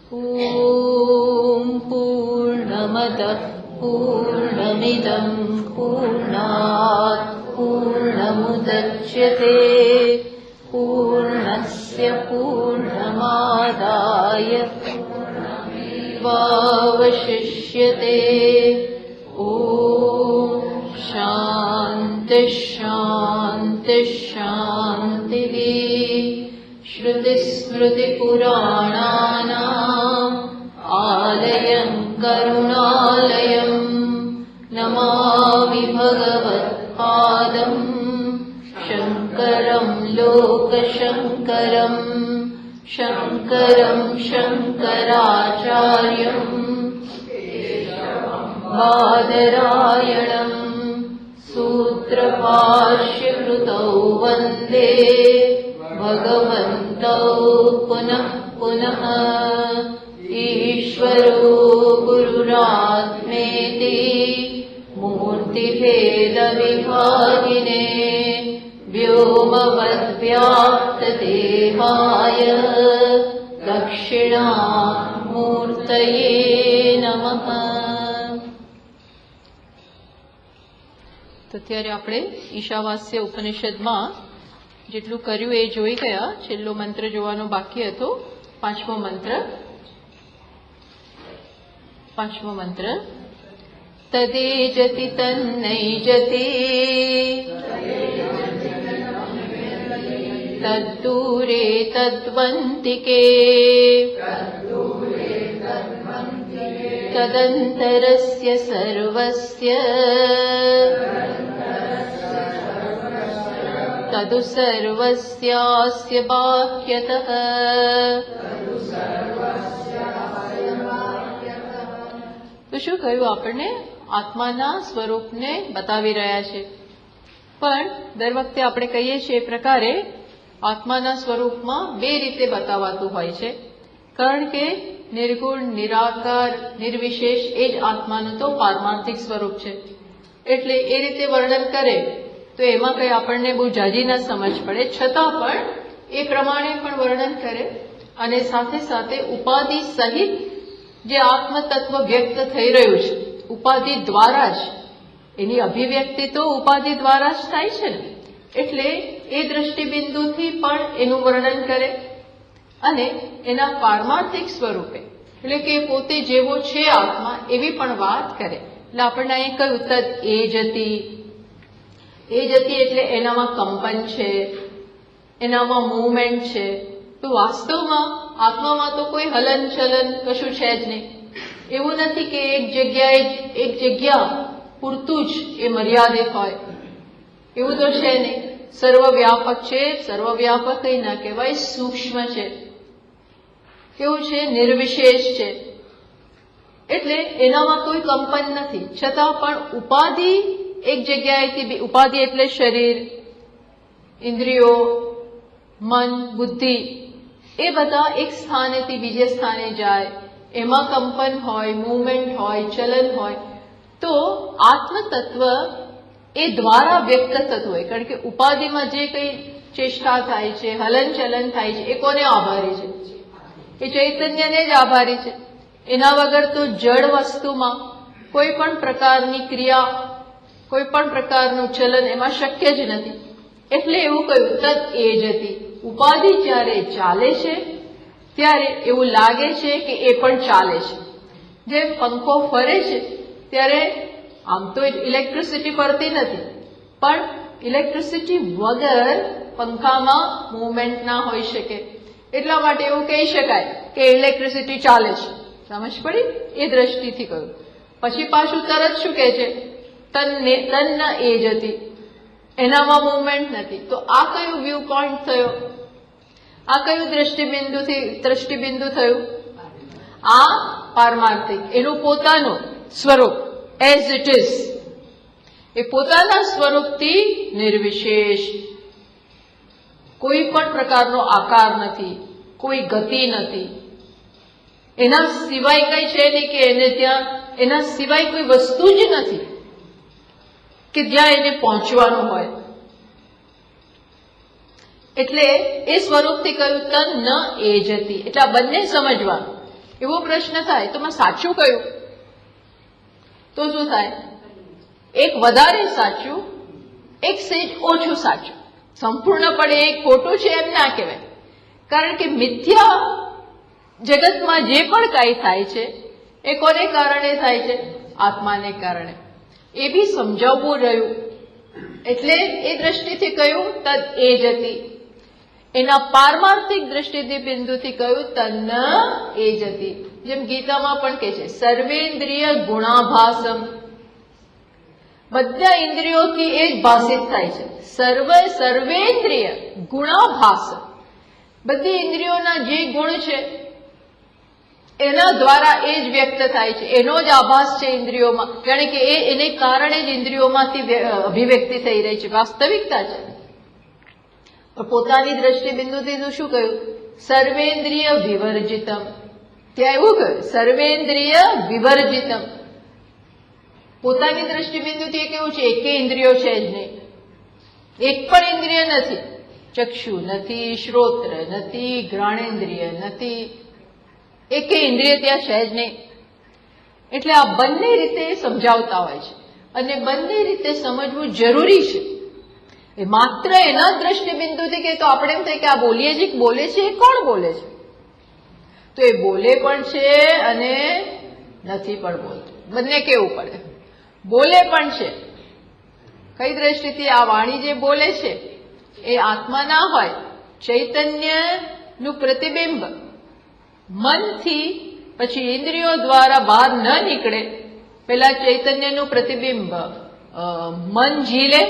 ॐ पूर्णमदः पूर्णमिदं पूर्णात् पूर्णमुदच्यते पूर्णस्य पूर्णमादाय पूर्णमेवावशिष्यते। ॐ शान्ति शान्ति शान्तिः। श्रुतिस्मृतिपुराणानाम् आलयं करुणालयं नमामि भगवत्पादं शङ्करं लोकशङ्करं शङ्करं शङ्कराचार्यं बादरायणं सूत्रभाष्यकृतौ वन्दे भगवन्तौ पुनः पुनः। ईश्वरो गुरुरात्मेति मूर्तिभेदविभागिने व्योमवद्व्याप्तदेहाय दक्षिणामूर्तये नमः। તો ત્યારે આપણે ઈશાવાસ્ય ઉપનિષદમાં જેટલું કર્યું એ જોઈ ગયા. છેલ્લો મંત્ર જોવાનો બાકી હતો. પાંચમો મંત્ર તદેજતિ તન્નૈજતિ તદ્દૂરે તદ્વંતિકે તદંતરસ્ય સર્વસ્ય તદુ સર્વસ્યાસ્ય બાહ્યતઃ. તો શું કહ્યું? આપણને આત્માના સ્વરૂપને બતાવી રહ્યા છે. પણ દર વખતે આપણે કહીએ છીએ એ પ્રકારે આત્માના સ્વરૂપમાં બે રીતે બતાવાતું હોય છે. કારણ કે નિર્ગુણ, નિરાકાર, નિર્વિશેષ એ જ આત્માનું તો પારમાર્થિક સ્વરૂપ છે. એટલે એ રીતે વર્ણન કરે તો એમાં કઈ આપણને બહુ જાજી ના સમજ પડે. છતાં પણ એ પ્રમાણે પણ વર્ણન કરે અને સાથે સાથે ઉપાધિ સહિત જે આત્મ તત્વ વ્યક્ત થઈ રહ્યું છે ઉપાધિ દ્વારા જ, એની અભિવ્યક્તિ તો ઉપાધિ દ્વારા જ થાય છે ને. એટલે એ દ્રષ્ટિબિંદુથી પણ એનું વર્ણન કરે અને એના પારમાર્થિક સ્વરૂપે એટલે કે પોતે જેવો છે આત્મા એવી પણ વાત કરે. એટલે આપણને અહીં કહ્યું તદ એ જતી એટલે એનામાં કંપન છે, એનામાં મૂવમેન્ટ છે. તો વાસ્તવમાં આત્મામાં તો કોઈ હલન ચલન કશું છે જ નહીં. એવું નથી કે એક જગ્યા પૂરતું જ એ મર્યાદિત હોય, એવું તો છે નહીં. સર્વવ્યાપક છે. સર્વવ્યાપક કઈ ના કહેવાય, સૂક્ષ્મ છે. કેવું છે? નિર્વિશેષ છે. એટલે એનામાં કોઈ કંપન નથી. છતાં પણ ઉપાધિ એક જગ્યાએથી, ઉપાધિ એટલે શરીર, ઇન્દ્રિયો, મન, બુદ્ધિ, એ બધા એક સ્થાનેથી બીજે સ્થાને જાય. એમાં કંપન હોય, મૂવમેન્ટ હોય, ચલન હોય. તો આત્મતત્વ એ દ્વારા વ્યક્ત થતું હોય. કારણ કે ઉપાધિમાં જે કઈ ચેષ્ટા થાય છે, હલન ચલન થાય છે, એ કોને આભારી છે? એ ચૈતન્યને જ આભારી છે. એના વગર તો જડ વસ્તુમાં કોઈ પણ પ્રકારની ક્રિયા, કોઈ પણ પ્રકારનું ચલન એમાં શક્ય જ નથી. એટલે એવું કહ્યું તદ એ જતી. ઉપાધિ જ્યારે ચાલે છે ત્યારે એવું લાગે છે કે એ પણ ચાલે છે. જેમ પંખો ફરે છે ત્યારે આમ તો ઇલેક્ટ્રિસિટી પડતી નથી, પણ ઇલેક્ટ્રિસિટી વગર પંખામાં મૂવમેન્ટ ના હોઈ શકે. એટલા માટે એવું કહી શકાય કે ઇલેક્ટ્રિસિટી ચાલે છે. સમજ પડી? એ દ્રષ્ટિથી કહ્યું. પછી પાછું તરત શું કહે છે? તન્ન એ જતી, એનામાં મૂવમેન્ટ નથી. તો આ કયું વ્યૂ પોઈન્ટ થયો? આ કયું દ્રષ્ટિબિંદુ થયું? આ પારમાર્થિક, એનું પોતાનું સ્વરૂપ એઝ ઇટ ઇઝ. એ પોતાના સ્વરૂપથી નિર્વિશેષ, કોઈ પણ પ્રકારનો આકાર નથી, કોઈ ગતિ નથી. એના સિવાય કઈ છે નહીં કે એને ત્યાં એના સિવાય કોઈ વસ્તુ જ નથી કે જ્યાં એને પહોંચવાનું હોય. એટલે એ સ્વરૂપથી કહ્યું તન ન એ જતી. એટલે આ બંને સમજવાનું એવો પ્રશ્ન થાય તો મેં સાચું કહ્યું તો શું થાય? એક વધારે સાચું, એક સેજ ઓછું સાચું. સંપૂર્ણપણે એક ખોટું છે એમ ના કહેવાય. કારણ કે મિથ્યા જગતમાં જે પણ કાંઈ થાય છે એ કોને કારણે થાય છે? આત્માને કારણે. એ બી સમજાવવું રહ્યું. એટલે એ દ્રષ્ટિથી કહ્યું તદ એ જ હતી. એના પારમાર્થિક દ્રષ્ટિથી બિંદુથી કહ્યું તન્ન એ જ હતી. જેમ ગીતામાં પણ કહે છે સર્વેન્દ્રિય ગુણાભાસમ. બધા ઇન્દ્રિયોથી એ જ ભાષિત થાય છે. સર્વેન્દ્રિય ગુણાભાસમ. બધી ઇન્દ્રિયોના જે ગુણ છે એના દ્વારા એ જ વ્યક્ત થાય છે. એનો જ આભાસ છે ઇન્દ્રિયોમાં. જાણે કે એને કારણે જ ઇન્દ્રિયોમાંથી અભિવ્યક્તિ થઈ રહી છે. વાસ્તવિકતા છે. પોતાની દ્રષ્ટિબિંદુથી શું કહ્યું? સર્વેન્દ્રિય વિવર્જિતમ. ત્યાં એવું કહ્યું સર્વેન્દ્રિય વિવર્જિતમ. પોતાની દ્રષ્ટિબિંદુથી એ કેવું છે? એકે ઇન્દ્રિયો છે જ નહીં. એક પણ ઇન્દ્રિય નથી. ચક્ષુ નથી, શ્રોત્ર નથી, ઘ્રાણેન્દ્રિય નથી. એકે ઇન્દ્રિય ત્યાં છે જ નહીં. એટલે આ બંને રીતે સમજાવતા હોય છે અને બંને રીતે સમજવું જરૂરી છે. એ માત્ર એના દ્રષ્ટિબિંદુથી કે તો આપણે એમ થાય કે આ બોલીએ જે બોલે છે એ કોણ બોલે છે? તો એ બોલે પણ છે અને નથી પણ બોલતું. બંને કેવું પડે? બોલે પણ છે. કઈ દ્રષ્ટિથી? આ વાણી જે બોલે છે એ આત્મા ના હોય, ચૈતન્યનું પ્રતિબિંબ મનથી પછી ઇન્દ્રિયો દ્વારા બહાર ન નીકળે. પેલા ચૈતન્યનું પ્રતિબિંબ મન ઝીલે,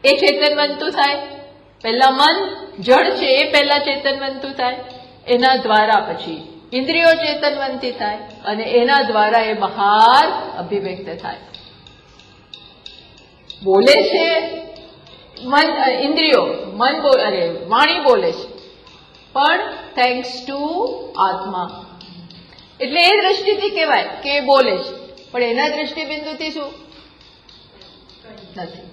એ ચેતનવંતું થાય. પહેલા મન જડ છે એ પહેલા ચેતનવંતું થાય. એના દ્વારા પછી ઇન્દ્રિયો ચેતનવંતી થાય અને એના દ્વારા એ બહાર અભિવ્યક્ત થાય. બોલે છે મન, ઇન્દ્રિયો, મન વાણી બોલે છે પણ થેન્ક્સ ટુ આત્મા. એટલે એ દ્રષ્ટિથી કહેવાય કે એ બોલે છે પણ એના દ્રષ્ટિબિંદુથી શું નથી.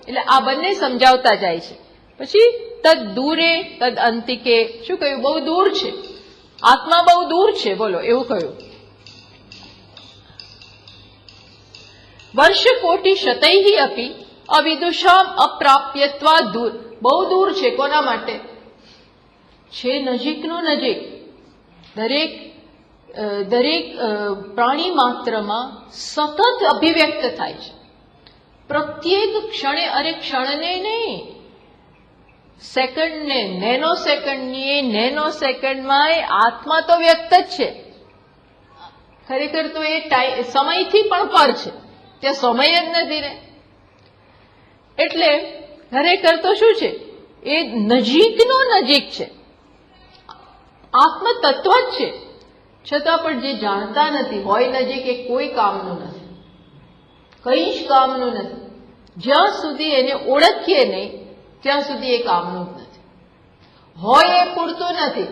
એટલે આ બંને સમજાવતા જાય છે. પછી તદ દૂરે તદ અંતિકે. શું કહ્યું? બહુ દૂર છે આત્મા, બહુ દૂર છે. બોલો એવું કહ્યું. વર્ષ કોટી શતૈ અપી અવિદુષામ અપ્રાપ્યત્વા દૂર. બહુ દૂર છે. કોના માટે છે? નજીકનું નજીક. દરેક પ્રાણી માત્રમાં સતત અભિવ્યક્ત થાય છે. પ્રત્યેક ક્ષણે, અરે ક્ષણને નહીં, સેકન્ડને, નેનો સેકન્ડની, નેનો સેકન્ડમાં આત્મા તો વ્યક્ત જ છે. ખરેખર તો એ સમયથી પણ પર છે. ત્યાં સમય જ નથી ને. એટલે ખરેખર તો શું છે? એ નજીકનો નજીક છે. આત્મ તત્વ જ છે. છતાં પણ જે જાણતા નથી હોય નજીક, એ કોઈ કામનું નથી. કઈ જ કામનું નથી. જ્યાં સુધી એને ઓળખીએ નહીં ત્યાં સુધી એ કામનું જ નથી. હોય એ પૂરતું નથી.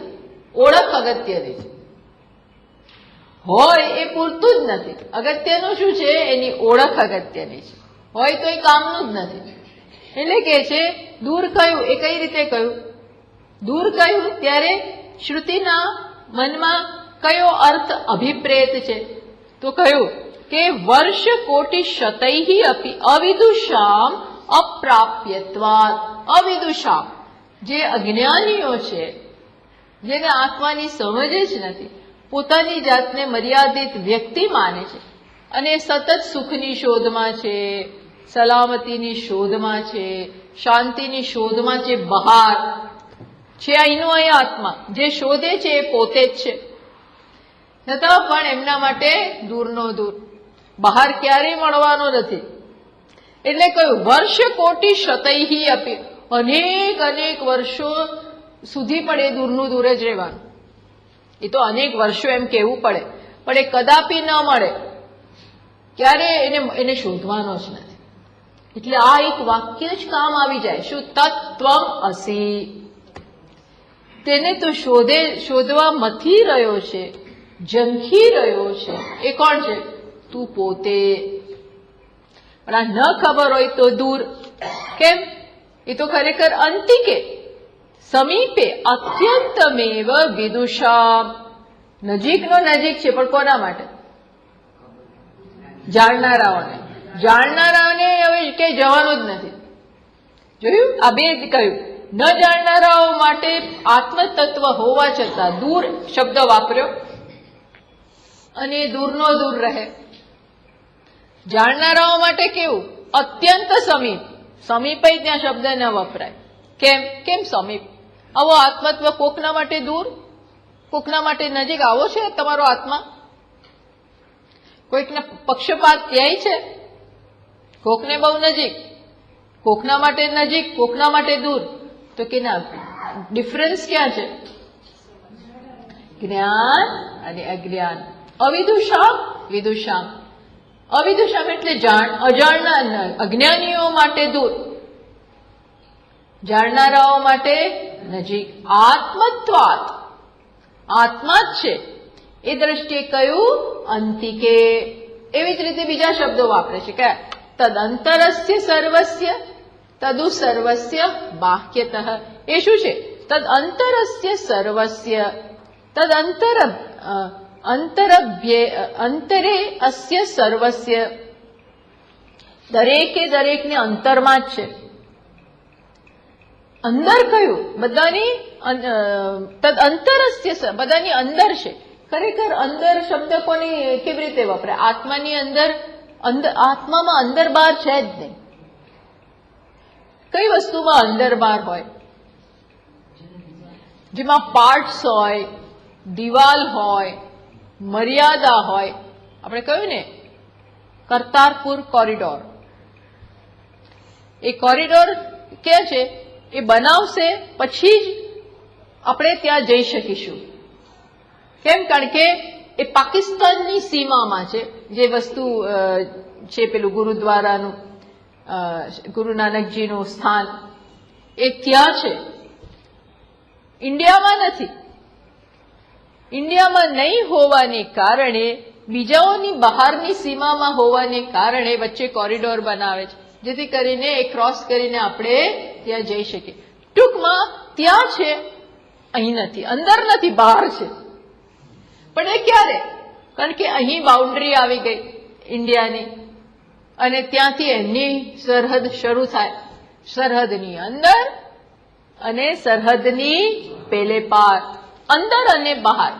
ઓળખ અગત્યની છે. હોય એ પૂરતું જ નથી. અગત્યનું શું છે? એની ઓળખ અગત્યની છે. હોય તો એ કામનું જ નથી. એટલે કે છે દૂર કહ્યું. એ કઈ રીતે કહ્યું? દૂર કહ્યું ત્યારે શ્રુતિના મનમાં કયો અર્થ અભિપ્રેત છે? તો કહ્યું કે વર્ષ કોટી શતૈ અપી અવિદુષામ અપ્રાપ્યત્વાત. અવિદુષામ, જે અજ્ઞાનીઓ છે, જેને આત્માની સમજ જ નથી, પોતાની જાતને મર્યાદિત વ્યક્તિ માને છે અને સતત સુખની શોધમાં છે, સલામતીની શોધમાં છે, શાંતિની શોધમાં છે. બહાર છે અહીંનો અહીં આત્મા. જે શોધે છે એ પોતે જ છે. છતાં પણ એમના માટે દૂરનો દૂર. બહાર ક્યારેય મળવાનો નથી. એટલે કહ્યું વર્ષ કોટી શતૈ અપી. અનેક વર્ષો સુધી પણ એ દૂરનું દૂર જ રહેવાનું. એ તો અનેક વર્ષો એમ કહેવું પડે પણ એ કદાપી ન મળે. ક્યારે એને શોધવાનો જ નથી. એટલે આ એક વાક્ય જ કામ આવી જાય. શું? તત્વમ અસી. તેને તો શોધવા મથી રહ્યો છે, ઝંખી રહ્યો છે. એ કોણ છે? તું પોતે. પણ આ ન ખબર હોય તો દૂર. કેમ? એ તો ખરેખર અંતિકે સમીપે અત્યંતમેવ વિદુષા. નજીકનો નજીક છે, પણ કોના માટે? જાણનારાઓને. જાણનારાઓને હવે કે જવાનું જ નથી. જોયું? આ બે કહ્યું. ન જાણનારાઓ માટે આત્મતત્વ હોવા છતાં દૂર શબ્દ વાપર્યો અને દૂરનો દૂર રહે. જાણનારાઓ માટે કેવું? અત્યંત સમીપ. સમીપ ત્યાં શબ્દ ન વપરાય. કેમ સમીપ? આવો આત્મત્વ કોકના માટે દૂર, કોકના માટે નજીક. આવો છે તમારો આત્મા? કોઈકના પક્ષપાત ક્યાંય છે? કોકને બહુ નજીક, કોકના માટે નજીક, કોકના માટે દૂર. તો કે ના, ડિફરન્સ ક્યાં છે? જ્ઞાન અને અજ્ઞાન. અવિદુષામ વિદુષામ. અવિદુષામ એટલે અજાણના, અજ્ઞાનીઓ માટે દૂર, જાણનારાઓ માટે નજીક. આત્મત્વાત, આત્મા જ છે એ દ્રષ્ટિએ કયું? અંતિકે. એવી જ રીતે બીજા શબ્દો વાપરે છે કે તદંતરસ્ય સર્વસ્ય તદુ સર્વસ્ય બાહ્યતઃ. એ શું છે? તદંતરસ્ય સર્વસ્ય, તદંતર અંતરે અસ્ય સર્વસ્ય. દરેકે દરેકને અંતરમાં જ છે. અંદર કયું? બધાની તદંતરસ્ય, બધાની અંદર છે. ખરેખર અંદર શબ્દ કોની કેવી રીતે વપરાય? આત્માની અંદર, આત્મામાં અંદર બહાર છે જ નહીં. કઈ વસ્તુમાં અંદર બહાર હોય? જેમાં પાર્ટ્સ હોય, દિવાલ હોય, મર્યાદા હોય. આપણે કહ્યું ને કરતારપુર કોરિડોર. એ કોરિડોર ક્યાં છે? એ બનાવશે પછી જ આપણે ત્યાં જઈ શકીશું. કેમ? કારણ કે એ પાકિસ્તાનની સીમામાં છે. જે વસ્તુ છે પેલું ગુરુદ્વારાનું, ગુરુ નાનકજીનું સ્થાન, એ ત્યાં છે, ઇન્ડિયામાં નથી. ઇન્ડિયામાં નહીં હોવાને કારણે, બીજાઓની બહારની સીમામાં હોવાને કારણે વચ્ચે કોરિડોર બનાવે છે, જેથી કરીને એ ક્રોસ કરીને આપણે ત્યાં જઈ શકીએ. ટૂંકમાં ત્યાં છે, અહીં નથી, અંદર નથી, બહાર છે. પણ એ ક્યારે? કારણ કે અહીં બાઉન્ડ્રી આવી ગઈ ઇન્ડિયાની, અને ત્યાંથી એમની સરહદ શરૂ થાય. સરહદની અંદર અને સરહદની પેલે પાર, અંદર અને બહાર.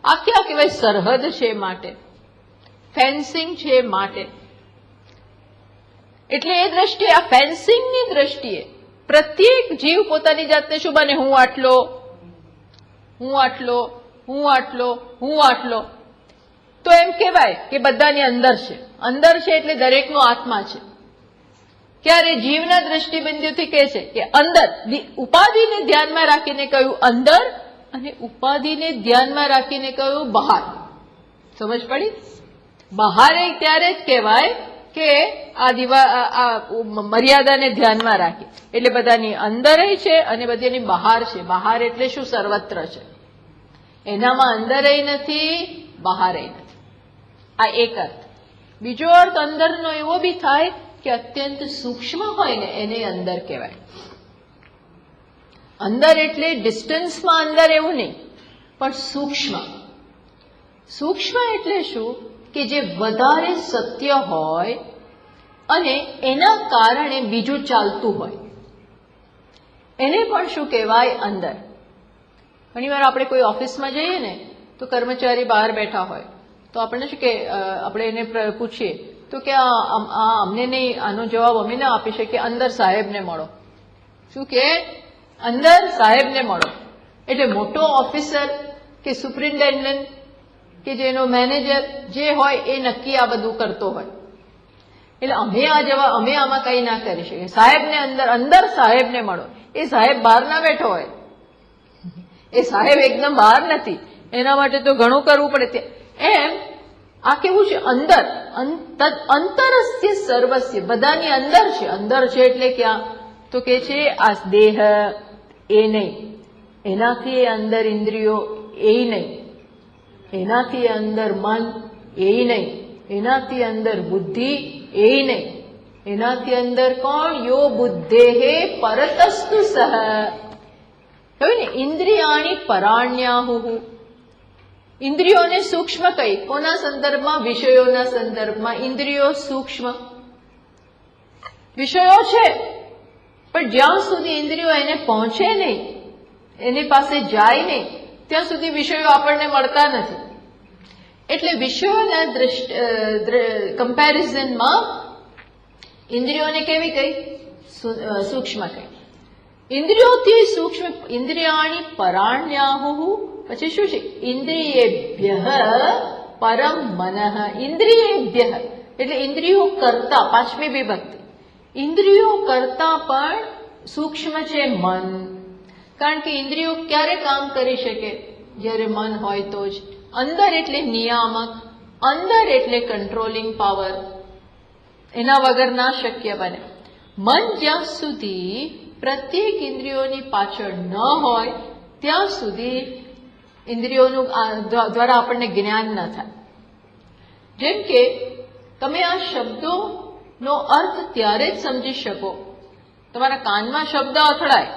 આ ક્યાં કહેવાય? સરહદ છે માટે, ફેન્સિંગ છે માટે. એટલે એ દ્રષ્ટિએ, આ ફેન્સિંગની દ્રષ્ટિએ પ્રત્યેક જીવ પોતાની જાતને શું બને? હું આટલો, હું આટલો, હું આટલો, હું આટલો. તો એમ કહેવાય કે બધાની અંદર છે. અંદર છે એટલે દરેકનો આત્મા છે. ક્યારે? જીવના દ્રષ્ટિબિંદુથી કહે છે કે અંદર. ઉપાધિને ધ્યાનમાં રાખીને કહ્યું અંદર, અને ઉપાધિને ધ્યાનમાં રાખીને કહ્યું બહાર. સમજ પડી? બહાર ત્યારે જ કહેવાય કે આ મર્યાદાને ધ્યાનમાં રાખી. એટલે બધાની અંદર છે અને બધાની બહાર છે. બહાર એટલે શું? સર્વત્ર છે. એનામાં અંદર નથી, બહાર નથી. આ એક અર્થ. બીજો અર્થ અંદરનો એવો બી થાય કે અત્યંત સૂક્ષ્મ હોય ને એને અંદર કહેવાય. અંદર એટલે ડિસ્ટન્સમાં અંદર એવું નહીં, પણ સૂક્ષ્મ. સૂક્ષ્મ એટલે શું? કે જે વધારે સત્ય હોય અને એના કારણે બીજું ચાલતું હોય, એને પણ શું કહેવાય? અંદર. ઘણી વાર આપણે કોઈ ઓફિસમાં જઈએ ને તો કર્મચારી બહાર બેઠા હોય તો આપણને શું કે આપણે એને પૂછીએ તો કે અમને નહીં, આનો જવાબ અમે ના આપી શકીએ, અંદર સાહેબને મળો. શું કે? અંદર સાહેબને મળો. એટલે મોટો ઓફિસર કે સુપ્રિન્ટેન્ડન્ટ કે જેનો મેનેજર જે હોય એ નક્કી આ બધું કરતો હોય. એટલે અમે આમાં કઈ ના કરી શકીએ. સાહેબને અંદર સાહેબને મળો. એ સાહેબ બહાર ના બેઠો હોય, એ સાહેબ એકદમ બહાર નથી, એના માટે તો ઘણું કરવું પડે. એમ આ કેવું છે? અંદર. અંતરસ્ય સર્વસ્ય, બધાની અંદર છે. અંદર છે એટલે ક્યાં? તો કે છે આ દેહ એ નહીં, એનાથી અંદર ઇન્દ્રિયો એ નહીં, એનાથી અંદર મન એ નહીં, એનાથી અંદર બુદ્ધિ એ નહીં, એનાથી અંદર કોણ? યો બુદ્ધેહે પરતસ્તુ સહ. કહ્યું ને ઇન્દ્રિયાણી પરાણ્યાહુ. ઇન્દ્રિયોને સૂક્ષ્મ કઈ? કોના સંદર્ભમાં? વિષયોના સંદર્ભમાં. ઇન્દ્રિયો સૂક્ષ્મ વિષયો છે, પણ જ્યાં સુધી ઇન્દ્રિયો એને પહોંચે નહીં, એની પાસે જાય નહીં, ત્યાં સુધી વિષયો આપણને મળતા નથી. એટલે વિષયોના કમ્પેરિઝનમાં ઇન્દ્રિયોને કેવી કઈ? સૂક્ષ્મ કઈ. ઇન્દ્રિયોથી સૂક્ષ્મ. ઇન્દ્રિયાણી પરાણ્યાહુ. પછી શું છે? ઇન્દ્રિયેભ્ય પરમ મનઃ. ઇન્દ્રિયેભ્ય એટલે ઇન્દ્રિયો કરતા, પાંચમી વિભક્તિ. ઇન્દ્રિયો કરતા પણ સૂક્ષ્મ છે મન. કારણ કે ઇન્દ્રિયો ક્યારે કામ કરી શકે? જ્યારે મન હોય તો જ. અંદર એટલે નિયામક, અંદર એટલે કંટ્રોલિંગ પાવર, એના વગર ના શક્ય બને. મન જ્યાં સુધી પ્રત્યેક ઇન્દ્રિયોની પાછળ ન હોય ત્યાં સુધી ઇન્દ્રિયોનું દ્વારા આપણને જ્ઞાન ન થાય. જેમ કે તમે આ શબ્દોનો અર્થ ત્યારે જ સમજી શકો, તમારા કાનમાં શબ્દ અથડાય,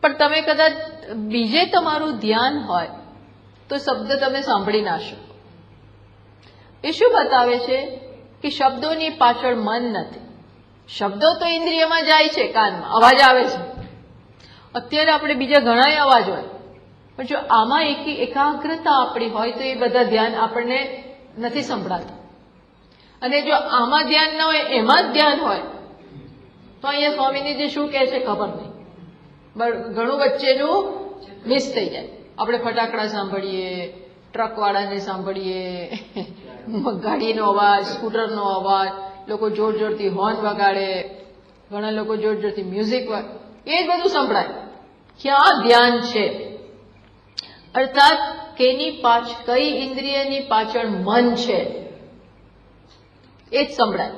પણ તમે કદાચ બીજે તમારું ધ્યાન હોય તો શબ્દ તમે સાંભળી ના શકો. એ શું બતાવે છે? કે શબ્દોની પાછળ મન નથી. શબ્દો તો ઇન્દ્રિયમાં જાય છે, કાનમાં અવાજ આવે છે. અત્યારે આપણે બીજા ઘણા અવાજ હોય, પણ જો આમાં એકાગ્રતા આપણી હોય તો એ બધા ધ્યાન આપણને નથી સંભળાતા. અને જો આમાં ધ્યાન ના હોય, એમાં જ ધ્યાન હોય, તો અહીંયા સ્વામીજી શું કહે છે ખબર નહીં, ઘણું વચ્ચેનું મિસ થઈ જાય. આપણે ફટાકડા સાંભળીએ, ટ્રકવાળાને સાંભળીએ, ગાડીનો અવાજ, સ્કૂટરનો અવાજ, લોકો જોર જોરથી હોર્ન વગાડે, ઘણા લોકો જોર જોરથી મ્યુઝિક વગાડે, એ જ બધું સંભળાય. ક્યાં ધ્યાન છે? અર્થાત કઈ ઇન્દ્રિયની પાછળ મન છે એ જ સંભળાય.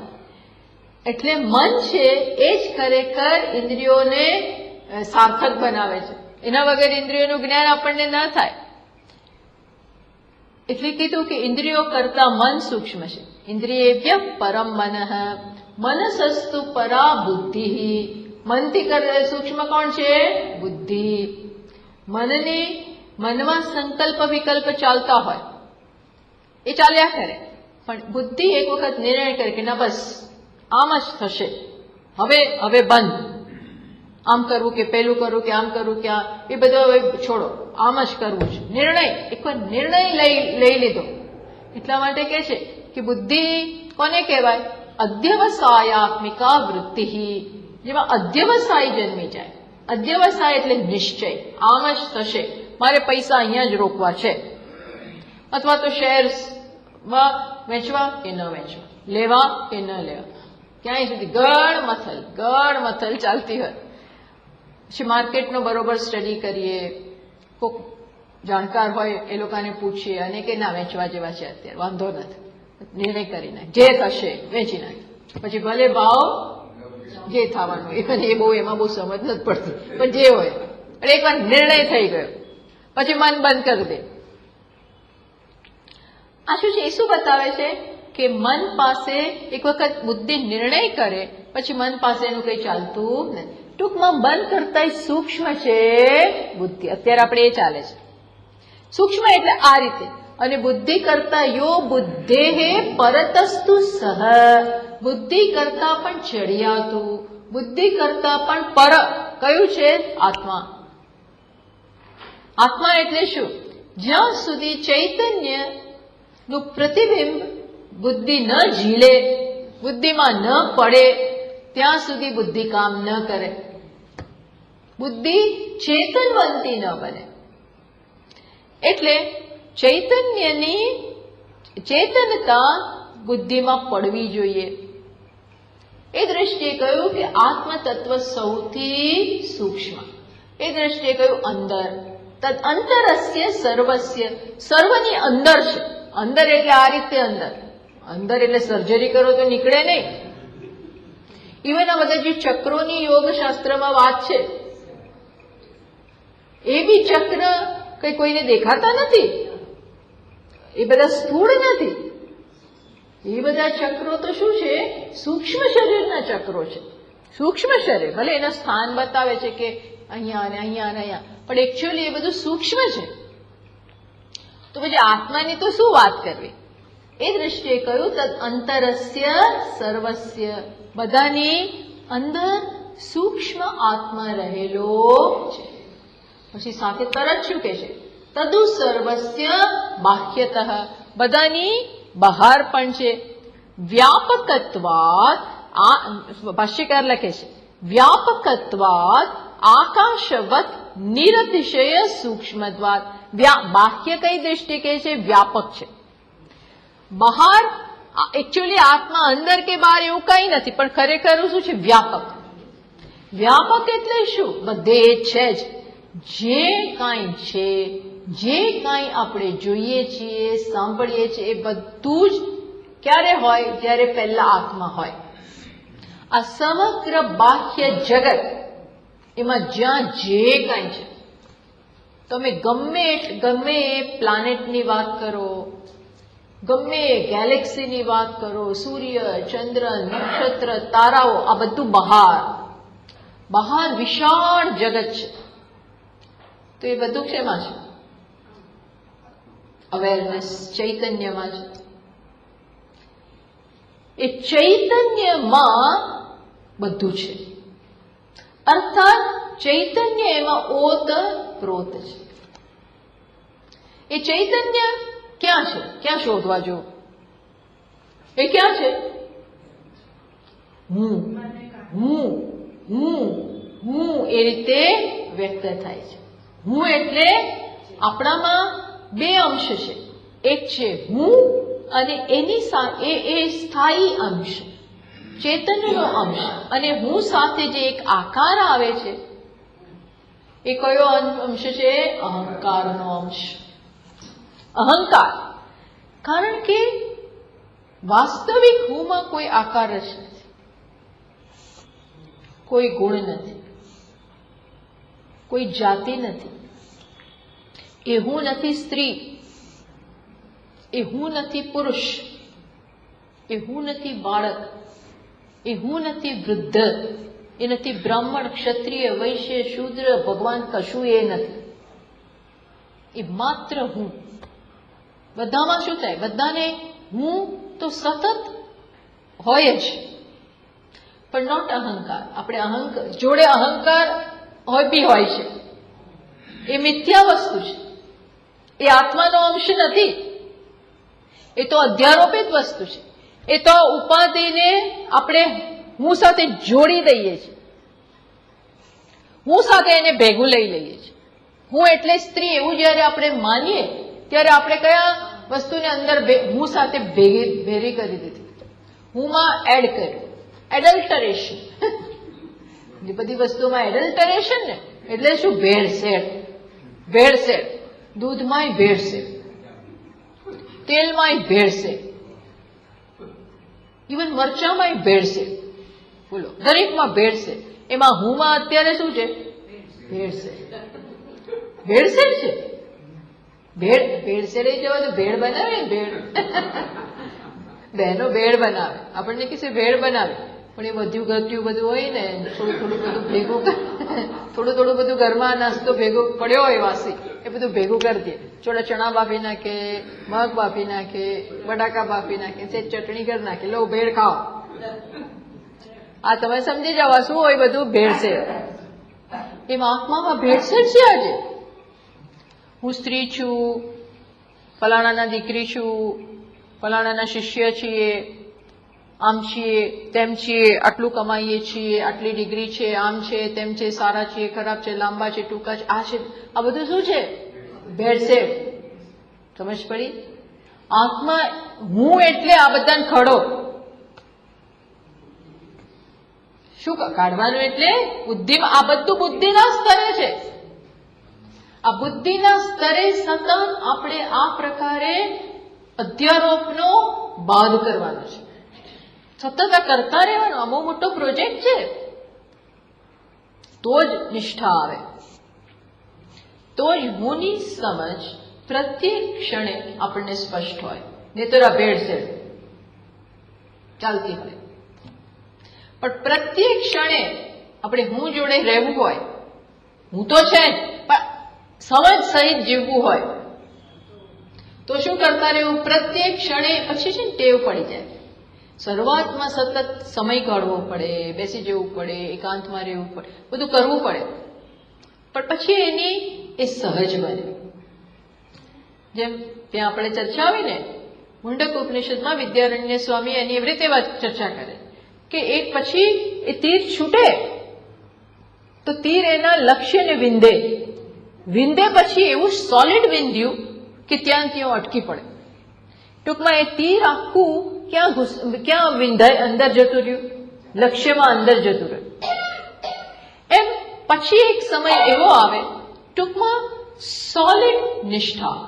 એટલે મન છે એ જ ખરેખર ઇન્દ્રિયોને સાર્થક બનાવે છે. એના વગર ઇન્દ્રિયોનું જ્ઞાન આપણને ન થાય. એટલે કીધું કે ઇન્દ્રિયો કરતા મન સૂક્ષ્મ છે. ઇન્દ્રિયેભ્ય પરમ મનઃ. મનસસ્તુ પરા બુદ્ધિ. મનથી સૂક્ષ્મ કોણ છે? બુદ્ધિ. મનમાં સંકલ્પ વિકલ્પ ચાલતા હોય, એ ચાલ્યા કરે, પણ બુદ્ધિ એક વખત નિર્ણય કરે કે ના બસ આમ જ થશે, હવે બંધ, આમ કરવું કે પેલું કરવું કે આમ કરવું કે એ બધો હવે છોડો, આમ જ કરવું છે. એક વાર નિર્ણય લઈ લીધો. એટલા માટે કે છે કે બુદ્ધિ કોને કહેવાય? અધ્યવસાયાત્મિકા વૃત્તિ. જેમાં અધ્યવસાય જન્મી જાય. અધ્યવસાય એટલે નિશ્ચય, આમ જ થશે, મારે પૈસા અહીંયા જ રોકવા છે, અથવા તો શેર્સમાં વેચવા કે ન વેચવા, લેવા કે ન લેવા, ક્યાંય સુધી ગળ મથલ ચાલતી હોય. પછી માર્કેટનો બરોબર સ્ટડી કરીએ, કોઈક જાણકાર હોય એ લોકોને પૂછીએ અને કે ના વેચવા જેવા છે અત્યારે, વાંધો નથી, નિર્ણય કરી નાખ, જે થશે વેચી નાખ. પછી ભલે ભાવ જે થવાનું, એમાં બહુ સમજ નથી પડતી, પણ જે હોય, એટલે એકવાર નિર્ણય થઈ ગયો પછી મન બંધ કરી દે. આ શું છે? એ શું બતાવે છે? કે મન પાસે એક વખત બુદ્ધિ નિર્ણય કરે પછી મન પાસે એનું કઈ ચાલતું નથી. ટૂંકમાં મન કરતા સૂક્ષ્મ છે બુદ્ધિ. અત્યારે આપણે એ ચાલે છે. સૂક્ષ્મ એટલે આ રીતે. અને બુદ્ધિ કરતા યો બુદ્ધેહે પરતસ્તુ સહ. બુદ્ધિ કરતા પણ ચડિયાતું, બુદ્ધિ કરતા પણ પર કયું છે? આત્મા. આત્મા એટલે શું? જ્યાં સુધી ચૈતન્ય નું પ્રતિબિંબ બુદ્ધિ ન ઝીલે, બુદ્ધિમાં ન પડે, ત્યાં સુધી બુદ્ધિ કામ ન કરે, બુદ્ધિ ચેતનવંતી ન બને. એટલે ચૈતન્યની ચેતનતા બુદ્ધિમાં પડવી જોઈએ. એ દ્રષ્ટિએ કહ્યું કે આત્મતત્વ સૌથી સૂક્ષ્મ. એ દ્રષ્ટિએ કહ્યું અંદર. તદ અંતરસ્ય સર્વસ્ય. સર્વની અંદર છે. અંદર એટલે આ રીતે અંદર એટલે સર્જરી કરો તો નીકળે નહીં. ઇવન આ બધા જે ચક્રોની યોગશાસ્ત્રમાં વાત છે, એ બી ચક્ર કઈ કોઈને દેખાતા નથી, એ બધા સ્થૂળ નથી. એ બધા ચક્રો તો શું છે? સૂક્ષ્મ શરીરના ચક્રો છે. સૂક્ષ્મ શરીર ભલે એના સ્થાન બતાવે છે કે અહીંયા અને અહીંયા અને અહીંયા, પણ એકચ્યુઅલી એ બધું સૂક્ષ્મ છે. તો પછી આત્માની તો શું વાત કરવી? એ દ્રષ્ટિએ કહ્યું તદ અંતરસ્ય સર્વસ્ય, બધાની અંદર સૂક્ષ્મ આત્મા રહેલો છે. પછી સાથે તરત શું કે છે? તદુ સર્વસ્ય બાહ્યતઃ, બધાની બહાર પણ છે. વ્યાપકત્વાદ, ભાષ્યકાર લખે છે વ્યાપકત્વાદ આકાશવત નિરતિશય સૂક્ષ્મત્વાદ. બાહ્ય કઈ દ્રષ્ટિએ કહે છે? વ્યાપક છે. બહાર એકચ્યુઅલી આત્મા અંદર કે બહાર એવું કઈ નથી, પણ ખરેખર શું છે? વ્યાપક. વ્યાપક એટલે શું? બધે છે જ. જે કાંઈ છે, જે કાંઈ આપણે જોઈએ છીએ, સાંભળીએ છીએ, એ બધું જ ક્યારે હોય? જ્યારે પહેલા આત્મા હોય. આ સમગ્ર બાહ્ય જગત, એમાં જ્યાં જે કાંઈ છે, તમે ગમે એ પ્લાનેટની વાત કરો, ગમે એ ગેલેક્સીની વાત કરો, સૂર્ય, ચંદ્ર, નક્ષત્ર, તારાઓ, આ બધું બહાર વિશાળ જગત છે. તો એ બધું શેમાં છે? અવેરનેસ, ચૈતન્યમાં છે. એ ચૈતન્યમાં બધું છે. અર્થાત ચૈતન્ય એમાં ઓતપ્રોત છે. એ ચૈતન્ય ક્યાં છે? ક્યાં શોધવા જો? એ ક્યાં છે? હું એ રીતે વ્યક્ત થાય છે. હું એટલે આપણામાં બે અંશ છે. એક છે હું, અને એની સાથે એ સ્થાયી અંશ, ચેતનનો અંશ. અને હું સાથે જે એક આકાર આવે છે, એ કયો અંશ છે? અહંકારનો અંશ. અહંકાર. કારણ કે વાસ્તવિક હુંમાં કોઈ આકાર જ નથી, કોઈ ગુણ નથી, કોઈ જાતિ નથી. એ હું નથી સ્ત્રી, એ હું નથી પુરુષ, એ હું નથી બાળક, એ હું નથી વૃદ્ધ, એ નથી બ્રાહ્મણ, ક્ષત્રિય, વૈશ્ય, શૂદ્ર, ભગવાન, કશું એ નથી. એ માત્ર હું. બધામાં શું થાય? બધાને હું તો સતત હોય જ, પણ નોટ અહંકાર. આપણે અહંકાર જોડે અહંકાર હોય છે. એ મિથ્યા વસ્તુ છે. એ આત્માનો અંશ નથી. એ તો અધ્યારોપિત વસ્તુ છે. એ તો ઉપાધિને આપણે હું સાથે જોડી દઈએ છીએ. હું સાથે એને ભેગું લઈ લઈએ છીએ. હું એટલે સ્ત્રી એવું જયારે આપણે માનીએ, ત્યારે આપણે કયા વસ્તુને અંદર હું સાથે ભેરી કરી દીધી? હુંમાં એડ કર્યું. એડલ્ટરેશન. એ બધી વસ્તુમાં એડલ્ટરેશન ને એટલે શું? ભેળસેળ. દૂધમાંય ભેળસેળ, તેલમાંય ભેળસેળ, ઇવન મરચામાંય ભેળસેળ. બોલો, દરેકમાં ભેળસેળ. એમાં હુંમાં અત્યારે શું છે? ભેળસેળ છે. ભેળસેળ જવા તો ભેળ બનાવે ને, બહેનો ભેળ બનાવે, આપણને કહેશે ભેળ બનાવે, પણ એ વધ્યું ઘટ્યું બધું હોય ને, થોડું બધું ભેગું થોડું બધું ઘરમાં નાસ્તો ભેગો પડ્યો હોય વાસી, એ બધું ભેગું કરી દે. થોડા ચણા બાફી નાખે, મગ બાફી નાખે, બટાકા બાફી નાખે, ચટણી કરી નાખે, લો ભેળ ખાઓ. આ તમે સમજી જાવ શું હોય બધું? ભેળસેળ. એમાં આત્મામાં ભેળસેળ છે. આજે હું સ્ત્રી છું, ફલાણાના દીકરી છું, ફલાણાના શિષ્ય છીએ, આમ છીએ, તેમ છીએ, આટલું કમાઈએ છીએ, આટલી ડિગ્રી છે, આમ છે, તેમ છે, સારા છીએ, ખરાબ છે, લાંબા છે, ટૂંકા છે, આ છે. આ બધું શું છે? ભેળસેળ. સમજ પડી? આત્મા હું એટલે આ બધાને ખડો. શું કાઢવાનું? એટલે બુદ્ધિમાં. આ બધું બુદ્ધિના સ્તરે છે. આ બુદ્ધિના સ્તરે સતત આપણે આ પ્રકારે અધ્યારોપનો બાદ કરવાનો છે. સતત આ કરતા રહેવાનો. આ બહુ મોટો પ્રોજેક્ટ છે. તો જ નિષ્ઠા આવે, તો જ હુંની સમજ પ્રત્યેક ક્ષણે આપણને સ્પષ્ટ હોય. નહીં તો આ ભેળસેળ ચાલતી હોય. પણ પ્રત્યેક ક્ષણે આપણે હું જોડે રહેવું હોય. હું તો છે જ, પણ સમજ સહિત જીવવું હોય તો શું કરતા રહેવું? પ્રત્યેક ક્ષણે પછી છે ને ટેવ પડી જાય. શરૂઆતમાં સતત સમય કાઢવો પડે, બેસી જવું પડે, એકાંતમાં રહેવું પડે, બધું કરવું પડે, પણ પછી એની એ સહજ બને. જેમ ત્યાં આપણે ચર્ચા આવી ને મુંડક ઉપનિષદમાં વિદ્યારણ્ય સ્વામી એની એવી રીતે ચર્ચા કરે કે એક પછી એ તીર છૂટે તો તીર એના લક્ષ્યને વિંધે પછી એવું સોલિડ વિંધ્યું કે ત્યાં અટકી પડે. ટૂંકમાં એ તીર આખું ક્યાં વિંધાય? અંદર જતું રહ્યું, લક્ષ્યમાં અંદર જતું રહ્યું. એમ પછી એક સમય એવો આવે, ટૂંકમાં સોલિડ નિષ્ઠા.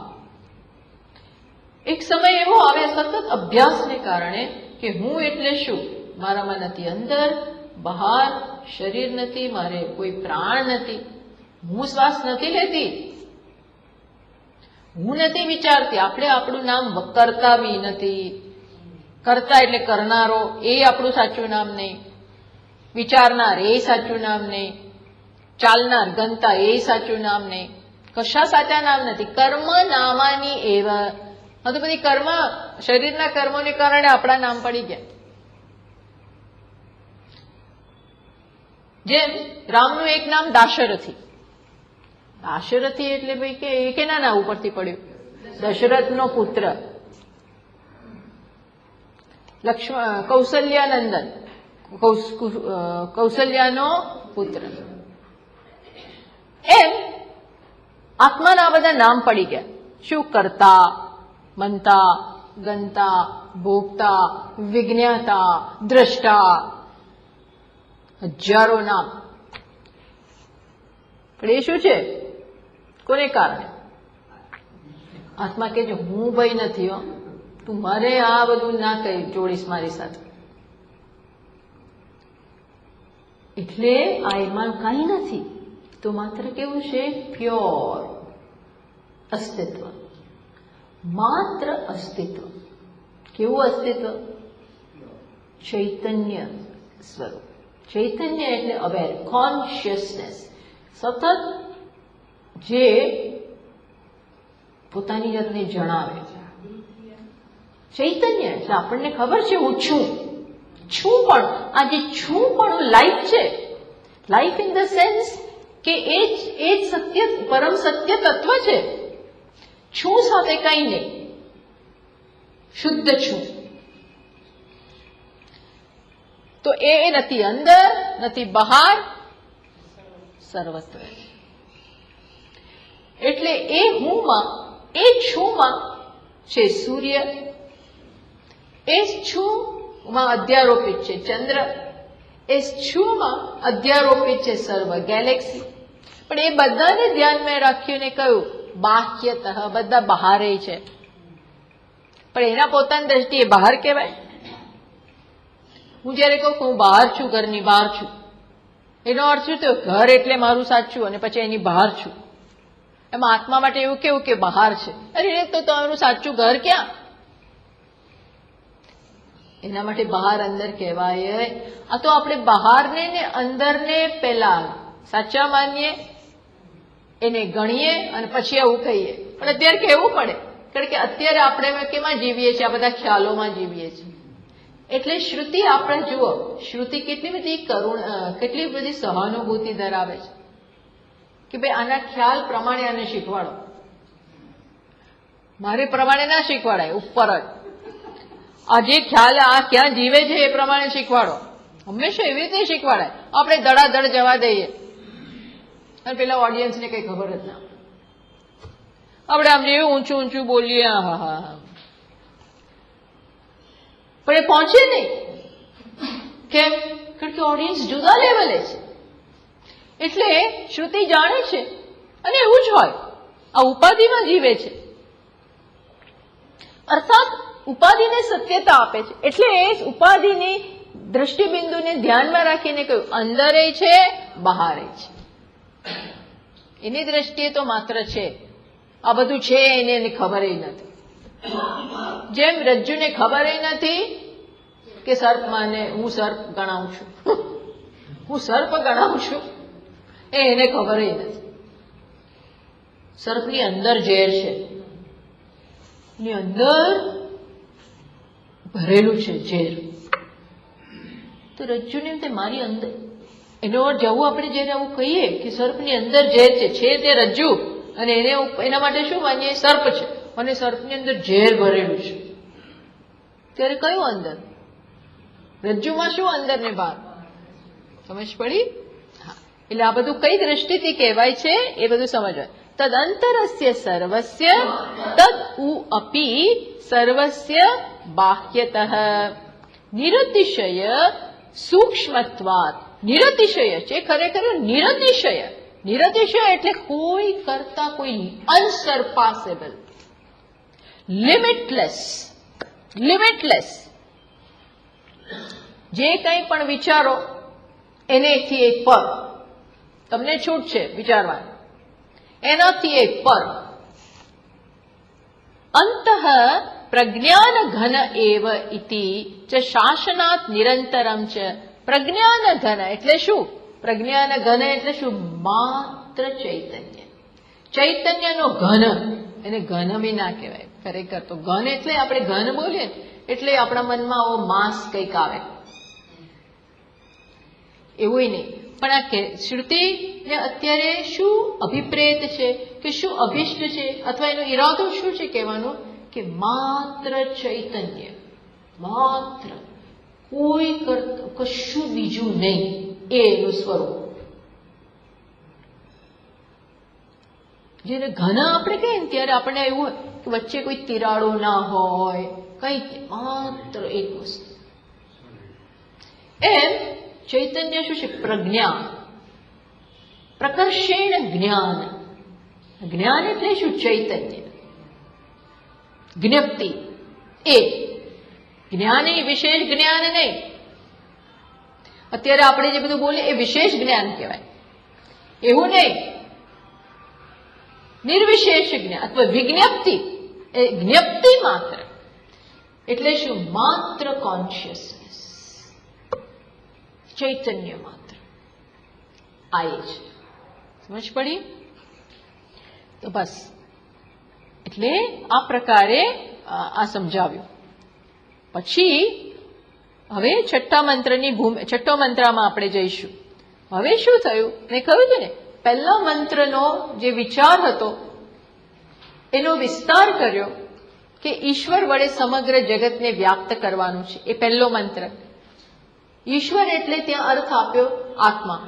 એક સમય એવો આવે સતત અભ્યાસને કારણે કે હું એટલે શું? મારામાં નથી અંદર બહાર, શરીર નથી, મારે કોઈ પ્રાણ નથી, હું શ્વાસ નથી લેતી, હું નથી વિચારતી. આપણે આપણું નામ કરતા બી નથી. કરતા એટલે કરનારો, એ આપણું સાચું નામ નહીં. વિચારનાર એ સાચું નામ નહીં. ચાલનાર ગંતા એ સાચું નામ નહીં. કશા સાચા નામ નથી. કર્મ નામાની એવા. તો બધી કર્મ, શરીરના કર્મોને કારણે આપણા નામ પડી ગયા. જેમ રામનું એક નામ દાશરથી. દાશરથી એટલે ભાઈ કે કેના નામ ઉપરથી પડ્યું? દશરથનો પુત્ર, કૌશલ્યાનંદન, કૌશલ્યાનો પુત્ર. એમ આત્માના બધા નામ પડી ગયા. શું? કરતા, મંતા, ગંતા, ભોગતા, વિજ્ઞાતા, દ્રષ્ટા, હજારો નામ. પણ એ શું છે? કોને કારણે? આત્મા કે છે હું ભાઈ નથી હો, તું મારે આ બધું ના કહી જોડીશ મારી સાથે. એટલે આ એમાં કઈ નથી. તો માત્ર કેવું છે? પ્યોર અસ્તિત્વ, માત્ર અસ્તિત્વ. કેવું અસ્તિત્વ? ચૈતન્ય સ્વરૂપ. ચૈતન્ય એટલે અવેર, કોન્શિયસનેસ. સતત જે પોતાની જાતને જણાવે. ચૈતન્ય એટલે આપણને ખબર છે હું છું. પણ આ જે છું પણ લાઈફ છે. લાઈફ ઇન ધ સેન્સ કે એ જ સત્ય, પરમ સત્ય તત્વ છે. છું સાથે કઈ નહીં, શુદ્ધ છું. તો એ નથી અંદર, નથી બહાર, સર્વત્ર. એટલે એ હુંમાં, એ છુંમાં છે સૂર્ય, એ છુંમાં અધ્યારોપિત છે ચંદ્ર, એ છુંમાં અધ્યારોપિત છે સર્વ ગેલેક્સી. પણ એ બધાને ધ્યાનમાં રાખ્યું ને કહ્યું બાહ્યતઃ, બધા બહારે છે. પણ એના પોતાની દ્રષ્ટિએ બહાર કહેવાય. હું જયારે કહું કે હું બહાર છું, ઘરની બહાર છું, એનો અર્થ શું થયો? ઘર એટલે મારું સાચું અને પછી એની બહાર છું. એમાં આત્મા માટે એવું કેવું કે બહાર છે. અરે તો તમારું સાચું ઘર ક્યાં? એના માટે બહાર અંદર કહેવાય. આ તો આપણે બહારને ને અંદરને પહેલા સાચા માનીએ, એને ગણીએ અને પછી આવું કહીએ. પણ અત્યારે કહેવું પડે, કારણ કે અત્યારે આપણે કેમાં જીવીએ છીએ? આ બધા ખ્યાલોમાં જીવીએ છીએ. એટલે શ્રુતિ આપણે જુઓ, શ્રુતિ કેટલી બધી કેટલી બધી સહાનુભૂતિ ધરાવે છે કે ભાઈ આના ખ્યાલ પ્રમાણે આને શીખવાડો. મારે પ્રમાણે ના શીખવાડાય, ઉપર જ આ જે ખ્યાલ આ ક્યાં જીવે છે એ પ્રમાણે શીખવાડો. હંમેશા એવી રીતે શીખવાડાય. આપણે ધડાધડ જવા દઈએ અને પેલા ઓડિયન્સને કઈ ખબર જ ના. આપણે આમ જેવું ઊંચું ઊંચું બોલીએ, હા હા હા, પણ એ પહોંચે નહીં. કેમ? કારણ કે ઓડિયન્સ જુદા લેવલે છે. એટલે શ્રુતિ જાણે છે અને એવું જ હોય. આ ઉપાધિમાં જીવે છે, અર્થાત ઉપાધિને સત્યતા આપે છે. એટલે એ ઉપાધિની દ્રષ્ટિબિંદુને ધ્યાનમાં રાખીને કહ્યું અંદરે છે, બહારે છે. એની દ્રષ્ટિએ તો માત્ર છે, આ બધું છે એને ખબર નથી. જેમ રજ્જુને ખબર નથી કે સર્પ માને હું સર્પ ગણાવું છું, હું સર્પ ગણાવું છું, એને ખબર નથી. સર્પની અંદર ઝેર છે, ની અંદર ભરેલું છે ઝેર. તો રજ્જુની તે મારી અંદર, એનો અર્થ જવું આપણે જયારે આવું કહીએ કે સર્પની અંદર ઝેર છે તે રજ્જુ, અને એને એના માટે શું માનીએ? સર્પ છે, અને સર્પની અંદર ઝેર ભરેલું છે. ત્યારે કયું અંદર? રજ્જુમાં શું અંદર ને બહાર? સમજ પડી? હા. એટલે આ બધું કઈ દ્રષ્ટિથી કહેવાય છે એ બધું સમજવાય. તદંતરસ્ય સર્વસ્ય તદ ઉ અપી સર્વસ્ય બાહ્યતઃ નિરતિશય સૂક્ષ્મત્વાત. નિરતિશય છે ખરેખર નિરતિશય. નિરતિશય એટલે કોઈ કરતા કોઈ અનસરપાસેબલ, લિમિટલેસ. લિમિટલેસ જે કંઈ પણ વિચારો એનેથી એક પર, તમને છૂટ છે વિચારવાની, એનાથી એક પર. અંતઃ પ્રજ્ઞાન ઘન એવ ઇતિ ચ શાસનાત નિરંતરમ ચ. પ્રજ્ઞાન ઘન એટલે શું? પ્રજ્ઞાન ઘન એટલે શું? માત્ર ચૈતન્ય. ચૈતન્યનો ઘન, એને ઘન બી ના કહેવાય ખરેખર તો. ઘન એટલે આપણે ઘન બોલીએ એટલે આપણા મનમાં આવો માસ કંઈક આવે, એવું નહીં. પણ આ શ્રુતિને અત્યારે શું અભિપ્રેત છે કે શું અભિષ્ટ છે, અથવા એનો ઈરાદો શું છે કહેવાનો? કે માત્ર ચૈતન્ય, માત્ર, કોઈ કશું બીજું નહીં, એ એનું સ્વરૂપ. જયારે ઘન આપણે કહીએ ને ત્યારે આપણને એવું હોય કે વચ્ચે કોઈ તિરાડો ના હોય, કંઈક માત્ર એક વસ્તુ. એમ ચૈતન્ય શું છે? પ્રજ્ઞા. પ્રકર્ષેણ જ્ઞાન. જ્ઞાન એટલે શું? ચૈતન્ય. જ્ઞપ્તિ એ જ્ઞાન, એ વિશેષ જ્ઞાન નહીં. અત્યારે આપણે જે બધું બોલીએ એ વિશેષ જ્ઞાન કહેવાય, એવું નહીં. નિર્વિશેષ જ્ઞાન અથવા વિજ્ઞપ્તિ, એ જ્ઞપ્તિ માત્ર. એટલે શું? માત્ર કોન્શિયસનેસ, ચૈતન્ય માત્ર. આ એ છે. સમજ પડી? તો બસ, એટલે આ પ્રકારે આ સમજાવ્યું. પછી હવે છઠ્ઠો મંત્રમાં આપણે જઈશું. હવે શું થયું? મેં કહ્યું હતું ને, પહેલા મંત્રનો જે વિચાર હતો એનો વિસ્તાર કર્યો કે ઈશ્વર વડે સમગ્ર જગતને વ્યાપ્ત કરવાનું છે. એ પહેલો મંત્ર. ઈશ્વર એટલે ત્યાં અર્થ આપ્યો આત્મા.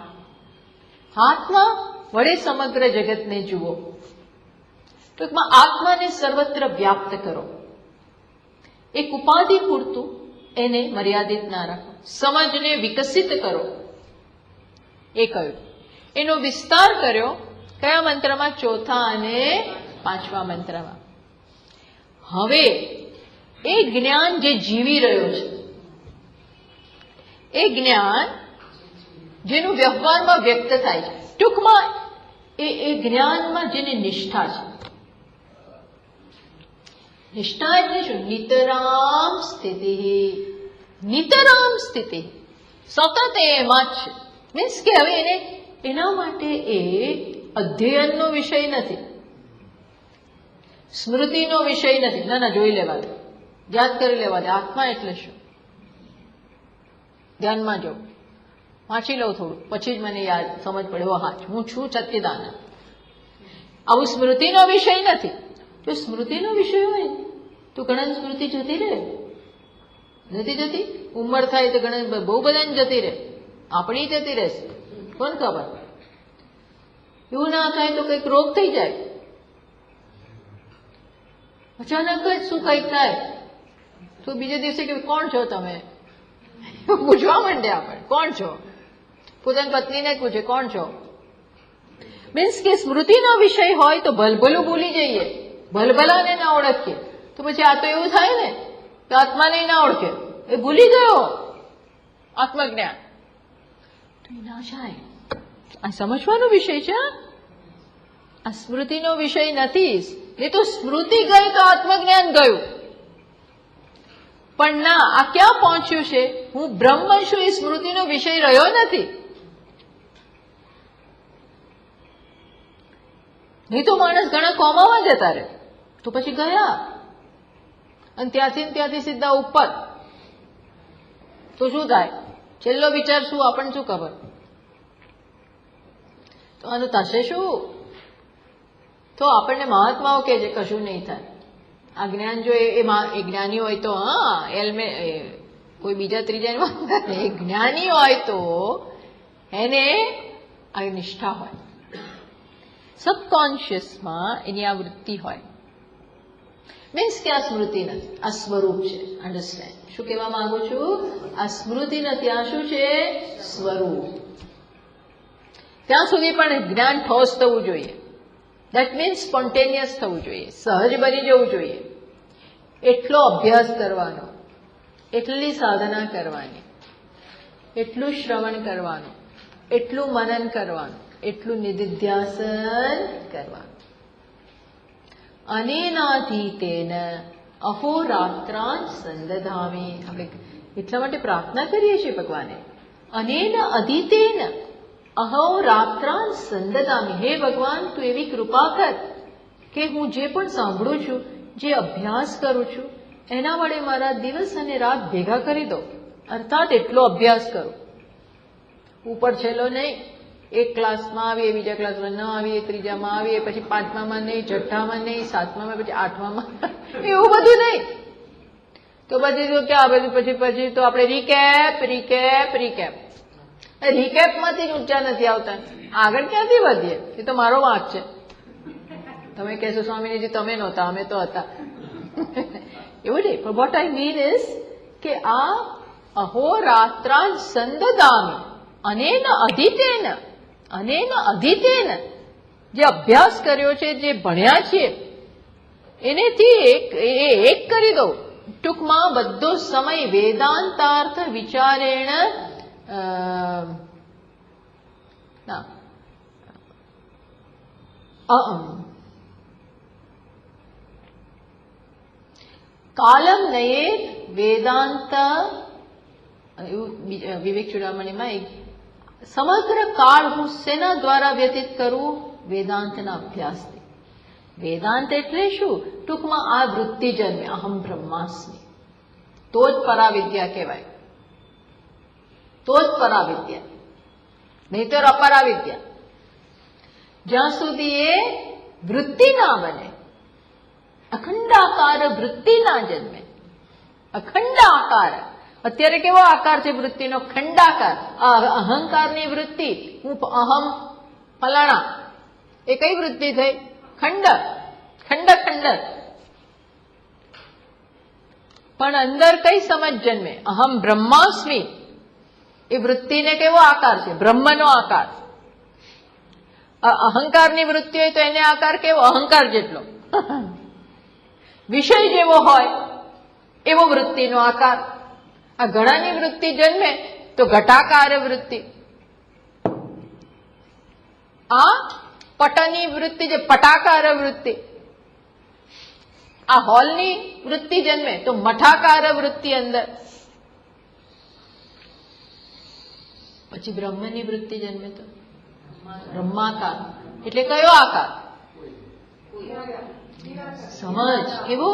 આત્મા વડે સમગ્ર જગતને જુઓ. ટૂંકમાં આત્માને સર્વત્ર વ્યાપ્ત કરો. એક ઉપાધિ પૂરતું એને મર્યાદિત ના રાખો. સમજને વિકસિત કરો, એ કહ્યું. એનો વિસ્તાર કર્યો કયા મંત્રમાં? ચોથા અને પાંચમા મંત્રમાં. હવે એ જ્ઞાન જે જીવી રહ્યો છે, એ જ્ઞાન જેનું વ્યવહારમાં વ્યક્ત થાય છે, ટૂંકમાં એ જ્ઞાનમાં જેની નિષ્ઠા છે. નિષ્ઠા એટલે શું? નિતરામ સ્થિતિ. નિતરામ સ્થિતિ, સતત એમાં જ છે. મીન્સ કે હવે એને એના માટે એ અધ્યયનનો વિષય નથી, સ્મૃતિનો વિષય નથી. ના ના, જોઈ લેવા દે, યાદ કરી લેવા દે. આત્મા એટલે શું? ધ્યાનમાં જાઉં, વાંચી લઉં થોડું, પછી જ મને યાદ સમજ પડે. હા, હું છું સત્યદાન. આવું સ્મૃતિનો વિષય નથી. જો સ્મૃતિનો વિષય હોય તો ઘણા સ્મૃતિ જતી રહે, નથી જતી? ઉંમર થાય તો ઘણા બહુ બધાને જતી રહે, આપણી જતી રહેશે, કોણ ખબર? એવું ના થાય તો કંઈક રોગ થઈ જાય, અચાનક જ શું કંઈક થાય તો બીજે દિવસે કે કોણ છો તમે? પૂછવા માંડે આપણે, કોણ છો? પોતાની પત્નીને પૂછે કોણ છો? મીન્સ કે સ્મૃતિનો વિષય હોય તો ભલભલું ભૂલી જઈએ, ભલભલાને ના ઓળખીએ તો પછી આ તો એવું થાય ને કે આત્માને ના ઓળખે, એ ભૂલી ગયો આત્મજ્ઞાન, તો એ ના જાય. આ સમજવાનો વિષય છે, આ સ્મૃતિનો વિષય નથી. એ તો સ્મૃતિ ગઈ તો આત્મજ્ઞાન ગયું, પણ ના, આ ક્યાં પહોંચ્યું છે? હું બ્રહ્મ છું, એ સ્મૃતિનો વિષય રહ્યો નથી. નહીં તો માણસ ઘણા કોમામાં જતા રહે, તો પછી ગયા. અને ત્યાંથી સીધા ઉપર, તો શું થાય? છેલ્લો વિચાર શું? આપણને શું ખબર? તો આનું થશે શું? તો આપણને મહાત્માઓ કે છે કશું નહીં થાય. આ જ્ઞાન જો એ જ્ઞાની હોય તો, કોઈ બીજા ત્રીજા જ્ઞાની હોય તો એને આ નિષ્ઠા હોય, સબકોન્શિયસમાં એની આ વૃત્તિ હોય. મીન્સ કે આ સ્મૃતિ નથી, આ સ્વરૂપ છે. અન્ડરસ્ટેન્ડ શું કહેવા માંગુ છું? આ સ્મૃતિ નથી, આ શું છે? સ્વરૂપ. ત્યાં સુધી પણ જ્ઞાન ઠોસ થવું જોઈએ. દેટ મીન્સ સ્પોન્ટેનિયસ થવું જોઈએ, સહજ બની જવું જોઈએ. એટલો અભ્યાસ કરવાનો, એટલી સાધના કરવાની, એટલું શ્રવણ કરવાનું, એટલું મનન કરવાનું, એટલું નિધિધ્યાસન કરવાનું. અનેનાધીતેન અહોરાત્રાન સંદધામી. આપણે એટલા માટે પ્રાર્થના કરીએ છીએ ભગવાને, અનેન અધીતેન અહોરાત્રાન સંદધામી. હે ભગવાન, તું એવી કૃપા કર કે હું જે પણ સાંભળું છું, જે અભ્યાસ કરું છું, એના વડે મારા દિવસ અને રાત ભેગા કરી દો. અર્થાત એટલો અભ્યાસ કરું, ઉપર છેલ્લો નહીં. એક ક્લાસમાં આવીએ, બીજા ક્લાસમાં ન આવીએ, ત્રીજામાં આવીએ, પછી પાંચમામાં નહીં, છઠ્ઠામાં નહીં, સાતમામાં, પછી આઠમામાં, એવું બધું નહીં. તો પછી તો ક્યાં બધું પછી તો આપણે રિકેપમાંથી જ ઊંચા નથી આવતા. આગળ ક્યાંથી વધીએ? એ તો મારો વાંક છે. તમે કહેશો સ્વામીજી તમે નહોતા, અમે તો હતા. એવું નહીં. પણ વોટ આઈ મીન ઇઝ કે આ અહોરાત્રાન સંદધામી અનેન અધીતેન જે અભ્યાસ કર્યો છે, જે ભણ્યા છીએ, એનેથી એક કરી દો. ટૂંકમાં બધો સમય વેદાંતાર્થ વિચારેણ કાલમ નયે વેદાંત, એવું વિવેક ચૂડામણીમાં એક સમગ્ર કાળ હું શેના દ્વારા વ્યતીત કરું? વેદાંતના અભ્યાસથી. વેદાંત એટલે શું? ટૂંકમાં આ વૃત્તિ જન્મે અહમ બ્રહ્માસ્મિ. તો જ પરાવિદ્યા કહેવાય, તો જ પરાવિદ્યા, નહીતર અપરાવિદ્યા. જ્યાં સુધી એ વૃત્તિ ના બને, અખંડાકાર વૃત્તિ ના જન્મે. અખંડ આકાર. અત્યારે કેવો આકાર છે વૃત્તિનો? ખંડાકાર. અહંકારની વૃત્તિ, હું અહમ ફલાણા, એ કઈ વૃત્તિ થઈ? ખંડ. પણ અંદર કઈ સમજ જન્મે? અહમ બ્રહ્માસ્મિ. એ વૃત્તિને કેવો આકાર છે? બ્રહ્મનો આકાર. અહંકારની વૃત્તિ હોય તો એને આકાર કેવો? અહંકાર જેટલો. વિષય જેવો હોય એવો વૃત્તિનો આકાર. આ ઘડાની વૃત્તિ જન્મે તો ઘટાકાર વૃત્તિ. આ પટની વૃત્તિ જે પટાકાર વૃત્તિ. આ હોલની વૃત્તિ જન્મે તો મઠાકાર વૃત્તિ અંદર. પછી બ્રહ્મની વૃત્તિ જન્મે તો બ્રહ્માકાર. એટલે કયો આકાર? સમજ. કેવો?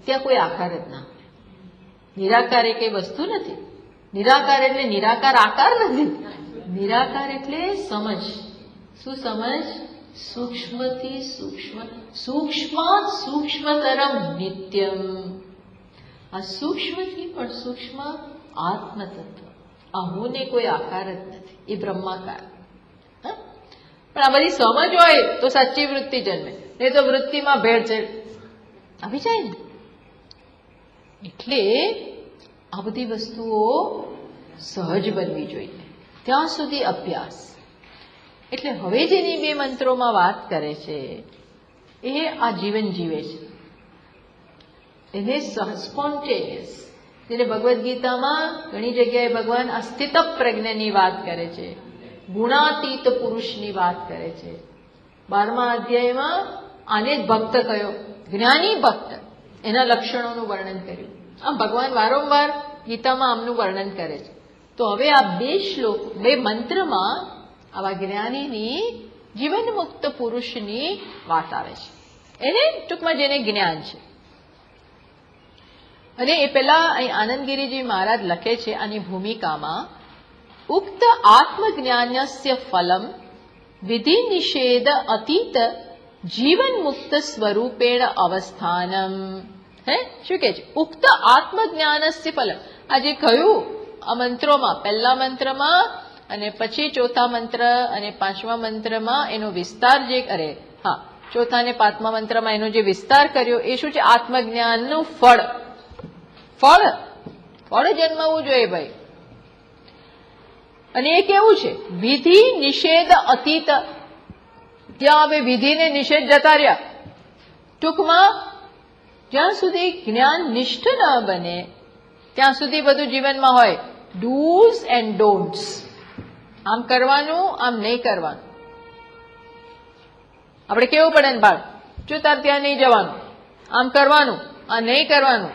ત્યાં કોઈ આકાર જ ના. નિરાકાર એ કઈ વસ્તુ નથી. નિરાકાર એટલે નિરાકાર આકાર નથી. નિરાકાર એટલે સમજ. શું સમજ? સૂક્ષ્મથી સૂક્ષ્મ, સૂક્ષ્માત સૂક્ષ્મતરમ નિત્યમ. આ સૂક્ષ્મથી પણ સૂક્ષ્મ આત્મતત્વ. આ હું ને કોઈ આકાર જ નથી, એ બ્રહ્માકાર. પણ આ બધી સમજ હોય તો સાચી વૃત્તિ જન્મે, નહીં તો વૃત્તિમાં ભેળસેળ આવી જાય ને. એટલે આ બધી વસ્તુઓ સહજ બનવી જોઈએ. ત્યાં સુધી અભ્યાસ. એટલે હવે જેની બે મંત્રોમાં વાત કરે છે એ આ જીવન જીવે છે, એને સ્પોન્ટેનિયસ. જેને ભગવદ્ ગીતામાં ઘણી જગ્યાએ ભગવાન આ સ્થિત પ્રજ્ઞની વાત કરે છે, ગુણાતીત પુરુષની વાત કરે છે. 12મા અધ્યાયમાં આને જ ભક્ત કયો, જ્ઞાની ભક્ત. એના લક્ષણોનું વર્ણન કર્યું. આમ ભગવાન વારંવાર ગીતામાં આમનું વર્ણન કરે છે. તો હવે આ બે મંત્રમાં આવા જ્ઞાનીની, જીવન મુક્ત પુરુષની વાત આવે છે. એને ટૂંકમાં જેને જ્ઞાન છે. અને એ પેલા અહીં આનંદગીરીજી મહારાજ લખે છે આની ભૂમિકામાં, ઉક્ત આત્મજ્ઞાનસ્ય ફલમ વિધિ નિષેધ અતીત જીવન મુક્ત સ્વરૂપેણ અવસ્થાનમ. હે શું કે છે? ઉક્ત આત્મજ્ઞાનસ્ય ફલમ. આ જે કહ્યું આ મંત્રોમાં, પહેલા મંત્રમાં અને પછી ચોથા મંત્ર અને પાંચમા મંત્રમાં એનો વિસ્તાર જે કરે, હા ચોથા અને પાંચમા મંત્રમાં એનો જે વિસ્તાર કર્યો એ શું છે? આત્મજ્ઞાનનું ફળ. ફળ ફળ જન્મવું જોઈએ ભાઈ. અને એ કેવું છે? વિધિ નિષેધ અતીત. ત્યાં હવે વિધિ ને નિષેધ જતા રહ્યા. ટૂંકમાં જ્યાં સુધી જ્ઞાન નિષ્ઠ ન બને ત્યાં સુધી બધું જીવનમાં હોય ડૂઝ એન્ડ ડોન્ટ્સ. આમ કરવાનું, આમ નહીં કરવાનું. આપણે કેવું પડે ને બાળ, જો તાર ત્યાં નહીં જવાનું, આમ કરવાનું, આ નહીં કરવાનું,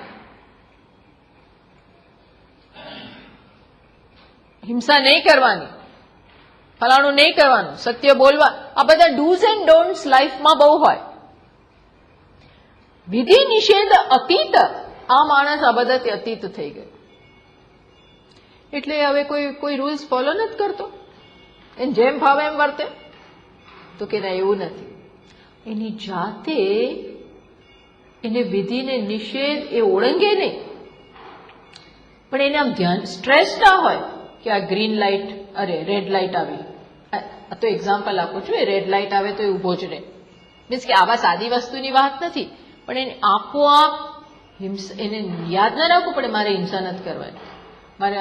હિંસા નહીં કરવાની, ફલાણું નહીં કરવાનું, સત્ય બોલવા, આ બધા ડૂઝ એન્ડ ડોન્ટ્સ લાઈફમાં બહુ હોય. વિધિ નિષેધ અતીત, આ માણસ આ બધાથી અતીત થઈ ગયો. એટલે હવે કોઈ રૂલ્સ ફોલો નથી કરતો, એને જેમ ભાવે એમ વર્તે. તો કે ના, એવું નથી. એની જાતે એને વિધિ ને નિષેધ એ ઓળંગે નહીં, પણ એને આમ ધ્યાન સ્ટ્રેસ ના હોય કે આ ગ્રીન લાઇટ, અરે રેડ લાઇટ આવી, આ તો એક્ઝામ્પલ આપું છું, રેડ લાઇટ આવે તો એ ઉભો જ રહે. મીન્સ કે આવા સાદી વસ્તુની વાત નથી, પણ એને આપોઆપ એને યાદ ના રાખવું પડે મારે હિંસા નથી કરવાની, મારે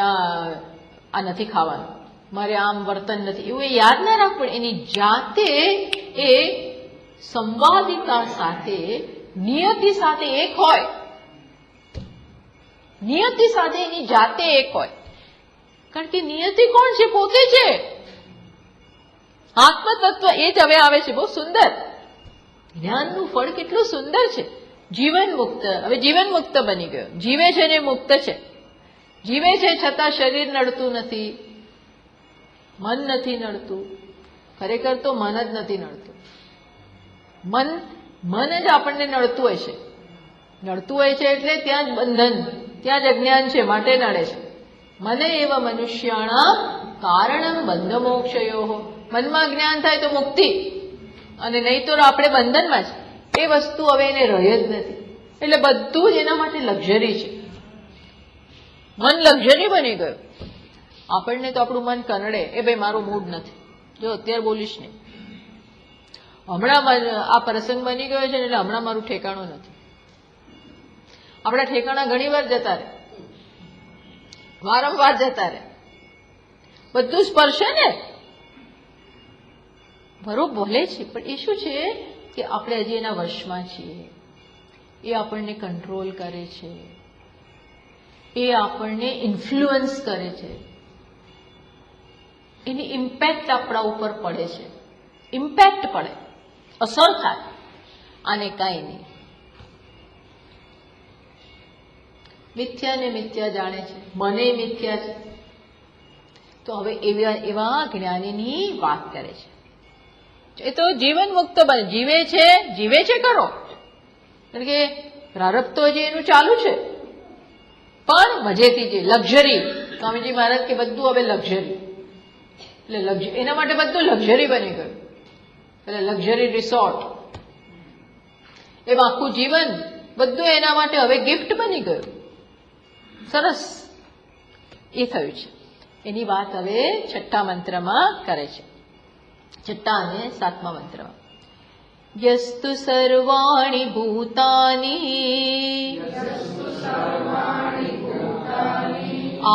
આ નથી ખાવાનું, મારે આમ વર્તન નથી, એવું એ યાદ ના રાખવું પડે. એની જાતે એ સંવાદિતા સાથે, નિયતિ સાથે એક હોય. નિયતિ સાથે એની જાતે એક હોય. કારણ કે નિયતિ કોણ છે? પોતે છે. આત્મતત્વ એ જ હવે આવે છે. બહુ સુંદર. જ્ઞાનનું ફળ કેટલું સુંદર છે. જીવન મુક્ત. હવે જીવન મુક્ત બની ગયો. જીવે છે ને મુક્ત છે. જીવે છે છતાં શરીર નડતું નથી, મન નથી નડતું. ખરેખર તો મન જ નથી નડતું. મન જ આપણને નડતું હોય છે. નડતું હોય છે એટલે ત્યાં જ બંધન, ત્યાં જ અજ્ઞાન છે, માટે નડે છે. મને એવા મનુષ્યાણા કારણમ બંધ મોક્ષયો. મનમાં જ્ઞાન થાય તો મુક્તિ, અને નહીં તો આપણે બંધનમાં જ. એ વસ્તુ હવે એને રહે જ નથી. એટલે બધું જ એના માટે લક્ઝરી છે. મન લક્ઝરી બની ગયું. આપણને તો આપણું મન કનડે, એ ભાઈ મારું મૂડ નથી, જો અત્યારે બોલીશ નહીં, હમણાં આ પ્રસંગ બની ગયો છે એટલે હમણાં મારું ઠેકાણું નથી. આપણા ઠેકાણા ઘણી વાર જતા રહે, વારંવાર જતા રહે. બધું સ્પર્શે ને, બરોબર બોલે છે, પણ એ શું છે કે આપણે હજી એના વશમાં છીએ. એ આપણને કંટ્રોલ કરે છે, એ આપણને ઇન્ફ્લુઅન્સ કરે છે, એની ઇમ્પેક્ટ આપણા ઉપર પડે છે. ઇમ્પેક્ટ પડે, અસર થાય. આને કાંઈ નહીં. મિથ્યા ને મિથ્યા જાણે છે, મને મિથ્યા છે. તો હવે એવા જ્ઞાનીની વાત કરે છે. એ તો જીવન મુક્ત બને. જીવે છે કરો, કારણ કે પ્રારબ્ધ તો હજી એનું ચાલુ છે, પણ મજેથી જે લક્ઝરી. સ્વામીજી મહારાજ કે બધું હવે લક્ઝરી, એટલે એના માટે બધું લક્ઝરી બની ગયું. એટલે લક્ઝરી રિસોર્ટ, એમાં આખું જીવન બધું એના માટે હવે ગિફ્ટ બની ગયું. સરસ એ થયું છે. એની વાત હવે છઠ્ઠા મંત્રમાં કરે છે. છઠ્ઠા અને સાતમા મંત્રમાં યસ્તુ સર્વાણી ભૂતાની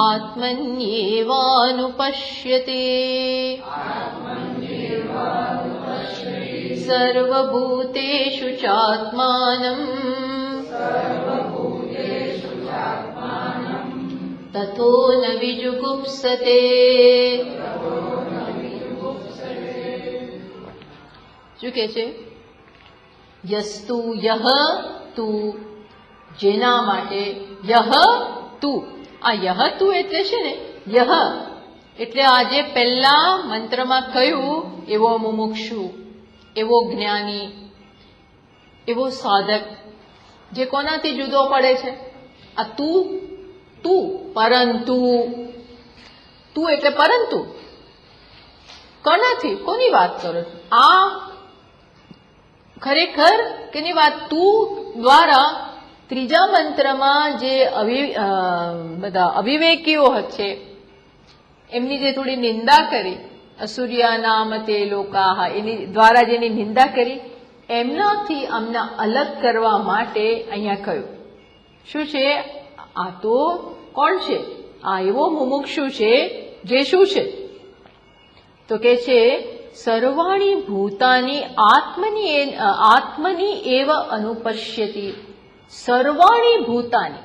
આત્મન્યેવાનુપશ્યતે સર્વભૂતેષુ ચાત્માનમ તથો ન વિજુગુપ્સતે. શું કે છે? યસ્તુ યહ તું, જેના માટે, યહ તું. આ યહ તું એટલે છે ને, યહ એટલે આજે પહેલા મંત્રમાં કહ્યું એવો મુમુક્ષુ, એવો જ્ઞાની, એવો સાધક, જે કોનાથી જુદો પડે છે? આ તું તું પરંતુ, તું એટલે પરંતુ, કોનાથી કોની વાત કરો? આ ખરેખર કેની વાત? તું દ્વારા ત્રીજા મંત્રમાં જે બધા અવિવેકીઓ છે એમની જે થોડી નિંદા કરી, અસુર્યા નામ તે લોકાહ, એની દ્વારા જેની નિંદા કરી, એમનાથી અમને અલગ કરવા માટે અહીંયા કહ્યું. શું છે આ? તો કોણ છે? આ એવો મુમુક્ષુ છે જે શું છે? તો કે છે સર્વાણી ભૂતાની આત્મની એવ અનુપશ્યતિ. સર્વાણી ભૂતાની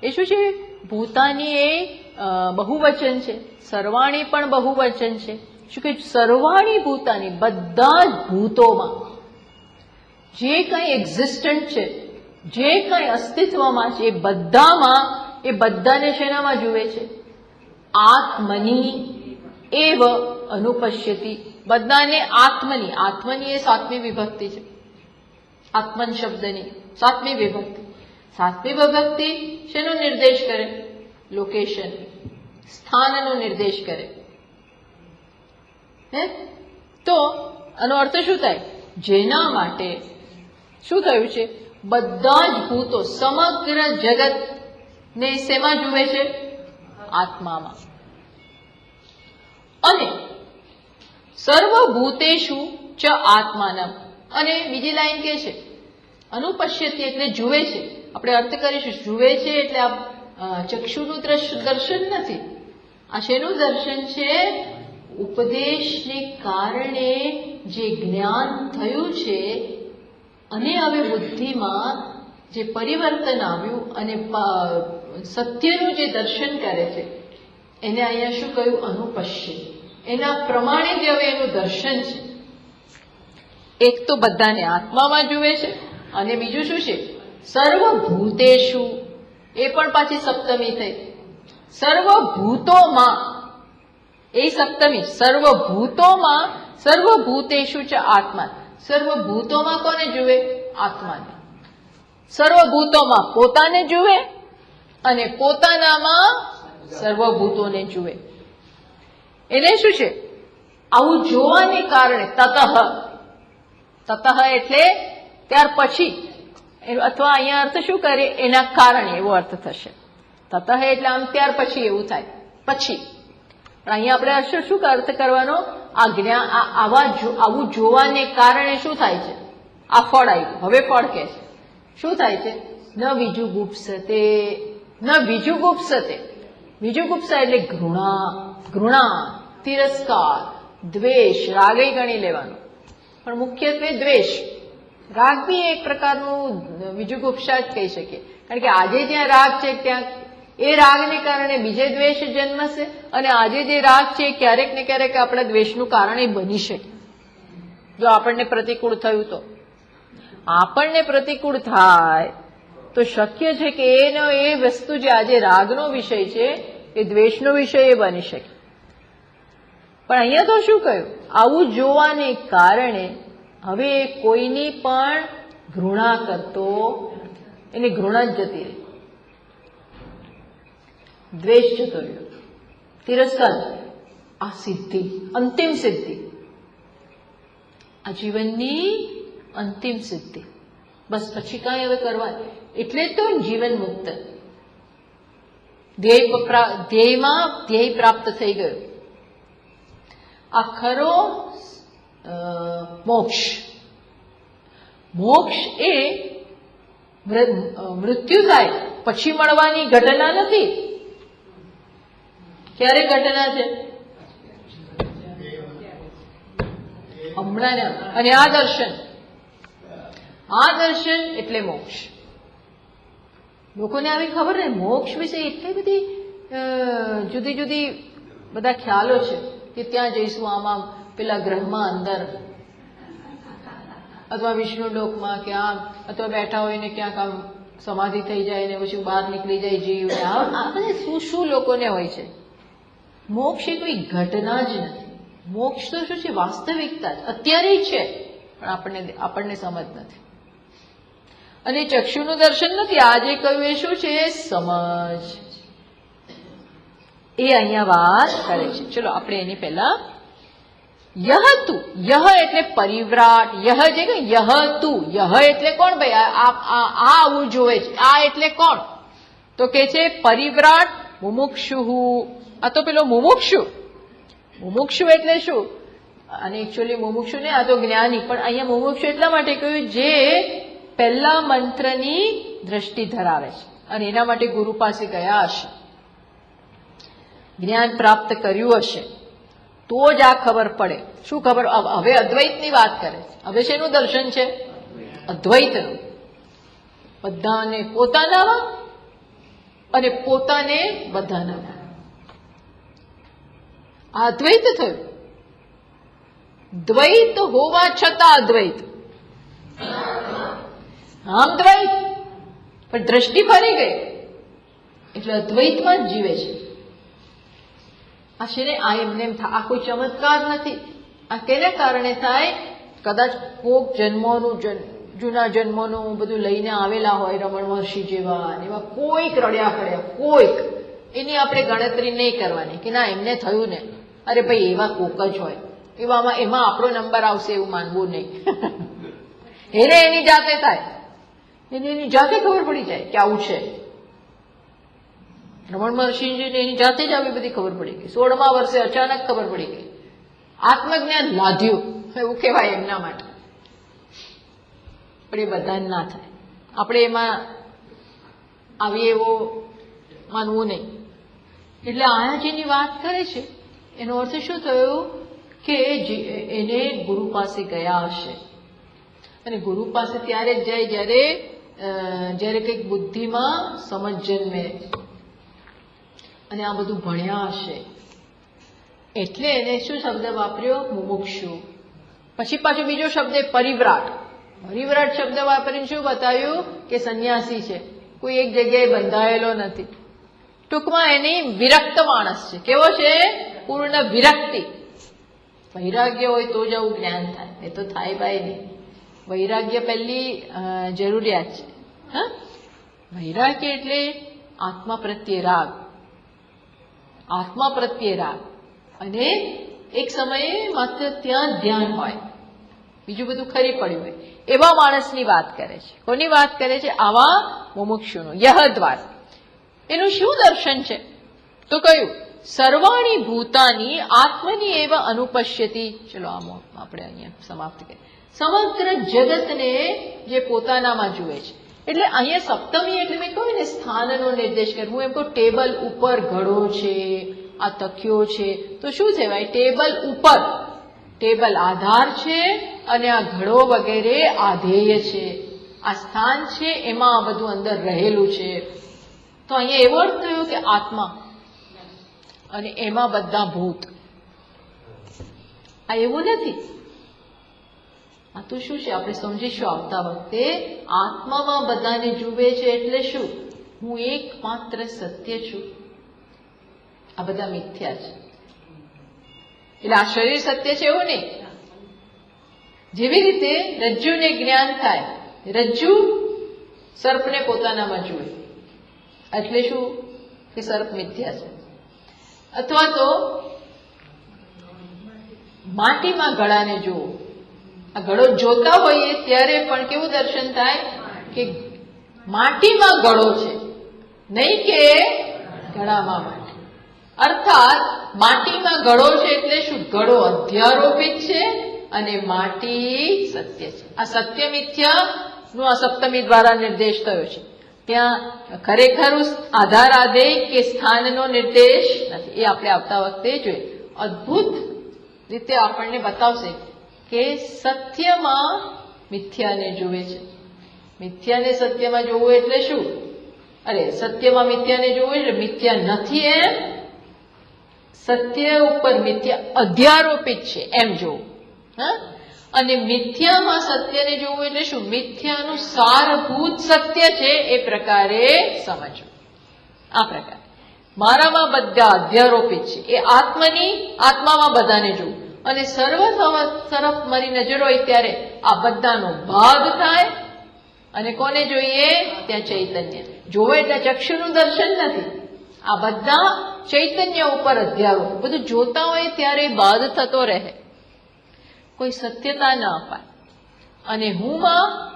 એ શું છે? ભૂતાની એ બહુવચન છે, સર્વાણી પણ બહુવચન છે. શું કે સર્વાણી ભૂતાની, બધા જ ભૂતોમાં જે કંઈ એક્ઝિસ્ટન્ટ છે, જે કંઈ અસ્તિત્વમાં છે, એ બધામાં, એ બધાને શેનામાં જુએ છે? આત્મની એવ અનુપશ્યતિ. બધાને આત્મની, આત્મની એ 7મી વિભક્તિ છે, આત્મન શબ્દની 7મી વિભક્તિ. 7મી વિભક્તિ શેનો નિર્દેશ કરે? લોકેશન, સ્થાનનો નિર્દેશ કરે. તો આનો અર્થ શું થાય? જેના માટે શું થયું છે? બધા જ ભૂતો, સમગ્ર જગત ને શેમાં જુએ છે? આત્મામાં. અને સર્વભૂતેષુ ચ આત્માનમ. અને બીજી લાઈન કે છે અનુપશ્યતિ એટલે જુએ છે. આપણે અર્થ કરીશું જુએ છે એટલે આ ચક્ષુનું દર્શન નથી. આ શેનું દર્શન છે? ઉપદેશને કારણે જે જ્ઞાન થયું છે અને હવે બુદ્ધિમાં જે પરિવર્તન આવ્યું અને સત્યનું જે દર્શન કરે છે એને અહીંયા શું કહ્યું? અનુપશ્ય. એના પ્રમાણે જ હવે એનું દર્શન છે. એક તો બધાને આત્મામાં જુએ છે અને બીજું શું છે? સર્વભૂતેષુ, એ પણ પાછી સપ્તમી થઈ. સર્વભૂતોમાં, એ સપ્તમી. સર્વભૂતોમાં, સર્વભૂતેષુ ચ આત્મા. સર્વભૂતોમાં કોને જુએ? આત્માને. સર્વભૂતોમાં પોતાને જુએ અને પોતાનામાં સર્વભૂતોને જુએ. એને શું છે? આવું જોવાને કારણે તતઃ એટલે ત્યાર પછી, અથવા અહીંયા અર્થ શું કરે? એના કારણે એવો અર્થ થશે. તતઃ એટલે આમ ત્યાર પછી એવું થાય, પછી. પણ અહીંયા આપણે શું અર્થ કરવાનો? આ જ્ઞાન, આવું જોવાને કારણે શું થાય છે? આ ફળ આવ્યું. હવે ફળ કે છે શું થાય છે? ન વિજુગુપ્સતે, ન વિજુગુપ્સતે. વિજુગુપ્સા એટલે ઘૃણા, તિરસ્કાર, દ્વેષ. રાગે ગણી લેવાનો, પણ મુખ્યત્વે દ્વેષ. રાગ બી એક પ્રકારનું વિજુગુપ્સા જ કહી શકીએ. કારણ કે આજે જ્યાં રાગ છે ત્યાં એ રાગને કારણે બીજે દ્વેષ જન્મશે, અને આજે જે રાગ છે ક્યારેક ને ક્યારેક આપણા દ્વેષનું કારણ એ બની શકે. જો આપણને પ્રતિકૂળ થયું તો, આપણને પ્રતિકૂળ થાય તો શક્ય છે કે એનો એ વસ્તુ જે આજે રાગનો વિષય છે એ દ્વેષનો વિષય એ બની શકે. પણ અહીંયા તો શું કહ્યું? આવું જોવાને કારણે હવે કોઈની પણ ઘૃણા કરતો, એની ઘૃણા જ જતી રહી, દ્વેષ જતો રહ્યો, તિરસ્કાર. આ સિદ્ધિ, અંતિમ સિદ્ધિ, આ જીવનની અંતિમ સિદ્ધિ. બસ પછી કાંઈ હવે કરવા. એટલે તો જીવન મુક્ત, ધ્યેયમાં ધ્યેય પ્રાપ્ત થઈ ગયો. આ ખરો મોક્ષ. મોક્ષ એ મૃત્યુ થાય પછી મળવાની ઘટના નથી. ક્યારે ઘટના છે? હમણાં. અને આ દર્શન એટલે મોક્ષ. લોકોને આવી ખબર ને, મોક્ષ વિશે એટલી બધી જુદી જુદી બધા ખ્યાલો છે કે ત્યાં જઈશું આમાં પેલા ગ્રહમાં અંદર, અથવા વિષ્ણુ લોકમાં કે આમ, અથવા બેઠા હોય ને ક્યાંક આમ સમાધિ થઈ જાય ને પછી બહાર નીકળી જાય જીવ. આ બધા શું લોકોને હોય છે. મોક્ષ એ કોઈ ઘટના જ નથી. મોક્ષ તો શું છે? વાસ્તવિકતા જ અત્યારે છે, પણ આપણને સમજ નથી. અને ચક્ષુનું દર્શન નથી. આજે કહ્યું એ શું છે? સમજ. એ અહીંયા વાત કરે છે. ચલો આપણે એની પહેલા યહ તું, યહ એટલે પરિવ્રાટ. યહ જે કે યહ તું, યહ એટલે કોણ ભાઈ? આ આવું જોવે છે. આ એટલે કોણ? તો કે છે પરિવ્રાટ મુમુક્ષુ. આ તો પેલો મુમુક્ષુ. મુમુક્ષુ એટલે શું? અને એકચ્યુઅલી મુમુક્ષુ ને આ તો જ્ઞાની, પણ અહીંયા મુમુક્ષુ એટલા માટે કહ્યું જે પહેલા મંત્રની દ્રષ્ટિ ધરાવે છે અને એના માટે ગુરુ પાસે ગયા હશે, જ્ઞાન પ્રાપ્ત કર્યું હશે, તો જ આ ખબર પડે. શું ખબર? હવે અદ્વૈતની વાત કરે છે. હવે શેનું દર્શન છે? અદ્વૈતનું. બધાને પોતાનામાં અને પોતાને બધાનામાં. આ અદ્વૈત થયું. દ્વૈત હોવા છતાં અદ્વૈત. આમ દ્વૈત પણ દ્રષ્ટિ ફરી ગઈ એટલે અદ્વૈતમાં જ જીવે છે. આ છે ને, આ એમને એમ થાય. આ કોઈ ચમત્કાર નથી. આ કેના કારણે થાય? કદાચ કોક જન્મોનું, જૂના જન્મોનું બધું લઈને આવેલા હોય, રમણ મહર્ષિ જેવા, એવા કોઈક રડ્યા પડ્યા, કોઈક. એની આપણે ગણતરી નહીં કરવાની કે ના એમને થયું ને, અરે ભાઈ એવા કોક જ હોય, એમાં આપણો નંબર આવશે એવું માનવું નહીં. એને એની જાતે થાય, એને એની જાતે ખબર પડી જાય કે આવું છે. રમણ મહર્ષિજીને એની જાતે જ આવી બધી ખબર પડી ગઈ. 16મા વર્ષે અચાનક ખબર પડી ગઈ. આત્મજ્ઞાન લાદ્યું એવું કહેવાય એમના માટે. પણ એ બધાને ના થાય. આપણે એમાં આવી એવો માનવું નહીં. એટલે આયા જેની વાત કરે છે એનો અર્થ શું થયો? કે એને ગુરુ પાસે ગયા હશે. અને ગુરુ પાસે ત્યારે જ જાય જ્યારે કંઈક બુદ્ધિમાં સમજ જન્મે અને આ બધું ભણ્યા હશે. એટલે એને શું શબ્દ વાપર્યો? મુમુક્ષુ. પછી પાછો બીજો શબ્દ પરિવ્રાટ. પરિવ્રાટ શબ્દ વાપરીને શું બતાવ્યું? કે સંન્યાસી છે, કોઈ એક જગ્યાએ બંધાયેલો નથી. ટૂંકમાં એની વિરક્ત માણસ છે. કેવો છે? પૂર્ણ વિરક્તિ. વૈરાગ્ય હોય તો જ આવું જ્ઞાન થાય, એ તો થાય ભાઈ નહીં. વૈરાગ્ય પહેલી જરૂરિયાત છે. હા, વૈરાગ્ય એટલે આત્મા પ્રત્યે રાગ. આત્મા પ્રત્યે રાગ. અને એક સમયે માત્ર ત્યાં ધ્યાન હોય, બીજું બધું ખરી પડ્યું હોય, એવા માણસની વાત કરે છે. કોની વાત કરે છે? આવા મુમુક્ષુનું. યહ દ્વાર. એનું શું દર્શન છે? તો કયું? સર્વાણી ભૂતાની આત્મની એવ અનુપશ્યતિ. ચલો આમ આપણે અહીંયા સમાપ્ત કરીએ. સમગ્ર જગતને જે પોતાનામાં જુએ છે. એટલે અહીંયા સપ્તમી એટલે મેં કહ્યું ને સ્થાનનો નિર્દેશ કરે. હું એમ કહું ટેબલ ઉપર ઘડો છે, આ તકિયો છે, તો શું કહેવાય? ટેબલ ઉપર. ટેબલ આધાર છે અને આ ઘડો વગેરે આધેય છે. આ સ્થાન છે, એમાં આ બધું અંદર રહેલું છે. તો અહીંયા એવો અર્થ થયો કે આત્મા અને એમાં બધા ભૂત. આ એવું નથી. આ તો શું છે? આપણે સમજીશું આવતા વખતે. આત્મામાં બધાને જુએ છે એટલે શું? હું એકમાત્ર સત્ય છું, આ બધા મિથ્યા છે. એટલે આ શરીર સત્ય છે એવું નહીં. જેવી રીતે રજ્જુને જ્ઞાન થાય, રજ્જુ સર્પને પોતાનામાં જુએ એટલે શું? કે સર્પ મિથ્યા છે. અથવા તો માટીમાં ઘડાને જુઓ. આ ઘડો જોતા હોઈએ ત્યારે પણ કેવું દર્શન થાય? કે માટીમાં ઘડો છે, નહીં કે ઘડામાં માટી. અર્થાત માટીમાં ઘડો છે એટલે શું? ઘડો અધ્યારોપિત છે અને માટી સત્ય છે. આ સત્ય મિથ્યા નું આ સપ્તમી દ્વારા નિર્દેશ થયો છે. ત્યાં ખરેખર આધાર આદેશ કે સ્થાનનો નિર્દેશ નથી. એ આપણે આવતા વખતે જોઈએ. અદ્ભુત રીતે આપણને બતાવશે કે સત્યમાં મિથ્યાને જુએ છે. મિથ્યાને સત્યમાં જોવું એટલે શું? અરે સત્યમાં મિથ્યાને જોવું એટલે મિથ્યા નથી એમ, સત્ય ઉપર મિથ્યા અધ્યારોપિત છે એમ જોવું. હા, અને મિથ્યામાં સત્યને જોવું એટલે શું? મિથ્યાનું સારભૂત સત્ય છે એ પ્રકારે સમજવું. આ પ્રકારે મારામાં બધા અધ્યારોપિત છે એ આત્મામાં બધાને જોવું. અને સર્વ તરફ મારી નજર હોય ત્યારે આ બધાનો ભાગ થાય અને કોને જોઈએ? ત્યાં ચૈતન્ય. જોવે એટલે ચક્ષુનું દર્શન નથી, આ બધા ચૈતન્ય ઉપર અધ્યારો. બધું જોતા હોય ત્યારે બાદ થતો રહે, કોઈ સત્યતા ન અપાય. અને હુંમાં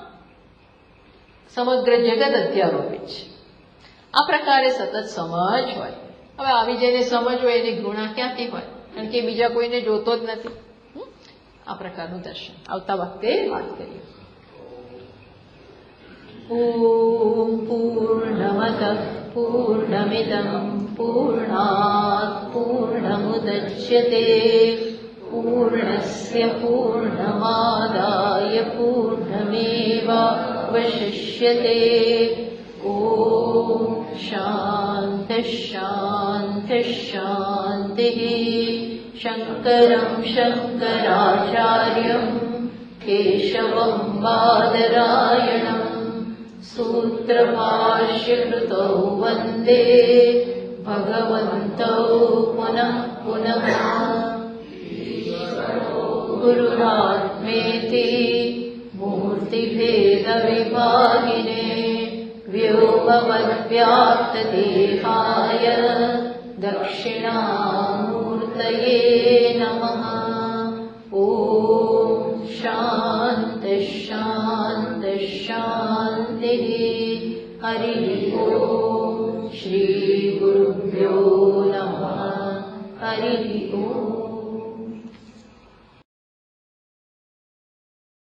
સમગ્ર જગત અધ્યારોપિત છે. આ પ્રકારે સતત સમજ હોય. હવે આવી જેને સમજ હોય એની ઘૃણા ક્યાંથી હોય? કારણ કે બીજા કોઈને જોતો જ નથી. આ પ્રકારનું દર્શન આવતા વખતે વાત કરીએ. ઓમ પૂર્ણમદ પૂર્ણમિદં પૂર્ણાત પૂર્ણમુદચ્યતે પૂર્ણસ્ય પૂર્ણમાદાય પૂર્ણમેવાવશિષ્યતે. ઓમ શાંતિ શાંતિ શાંતિ. શંકરં શંકરાચાર્યં કેશવં બાદરાયણં સૂત્રભાષ્યકૃતૌ વંદે ભગવन्तौ પુનઃ પુનઃ. ગુરુરાત્મેતિ મૂર્તિભેદવિભાગિને વ્યોમવદ્વ્યાપ્તદેહાય દક્ષિણામૂર્તયે નમઃ. ઓમ શાંતિ શાંતિ શાંતિ. હરિ ઓમ. શ્રી ગુરુભ્યો નમઃ. હરિ ઓમ.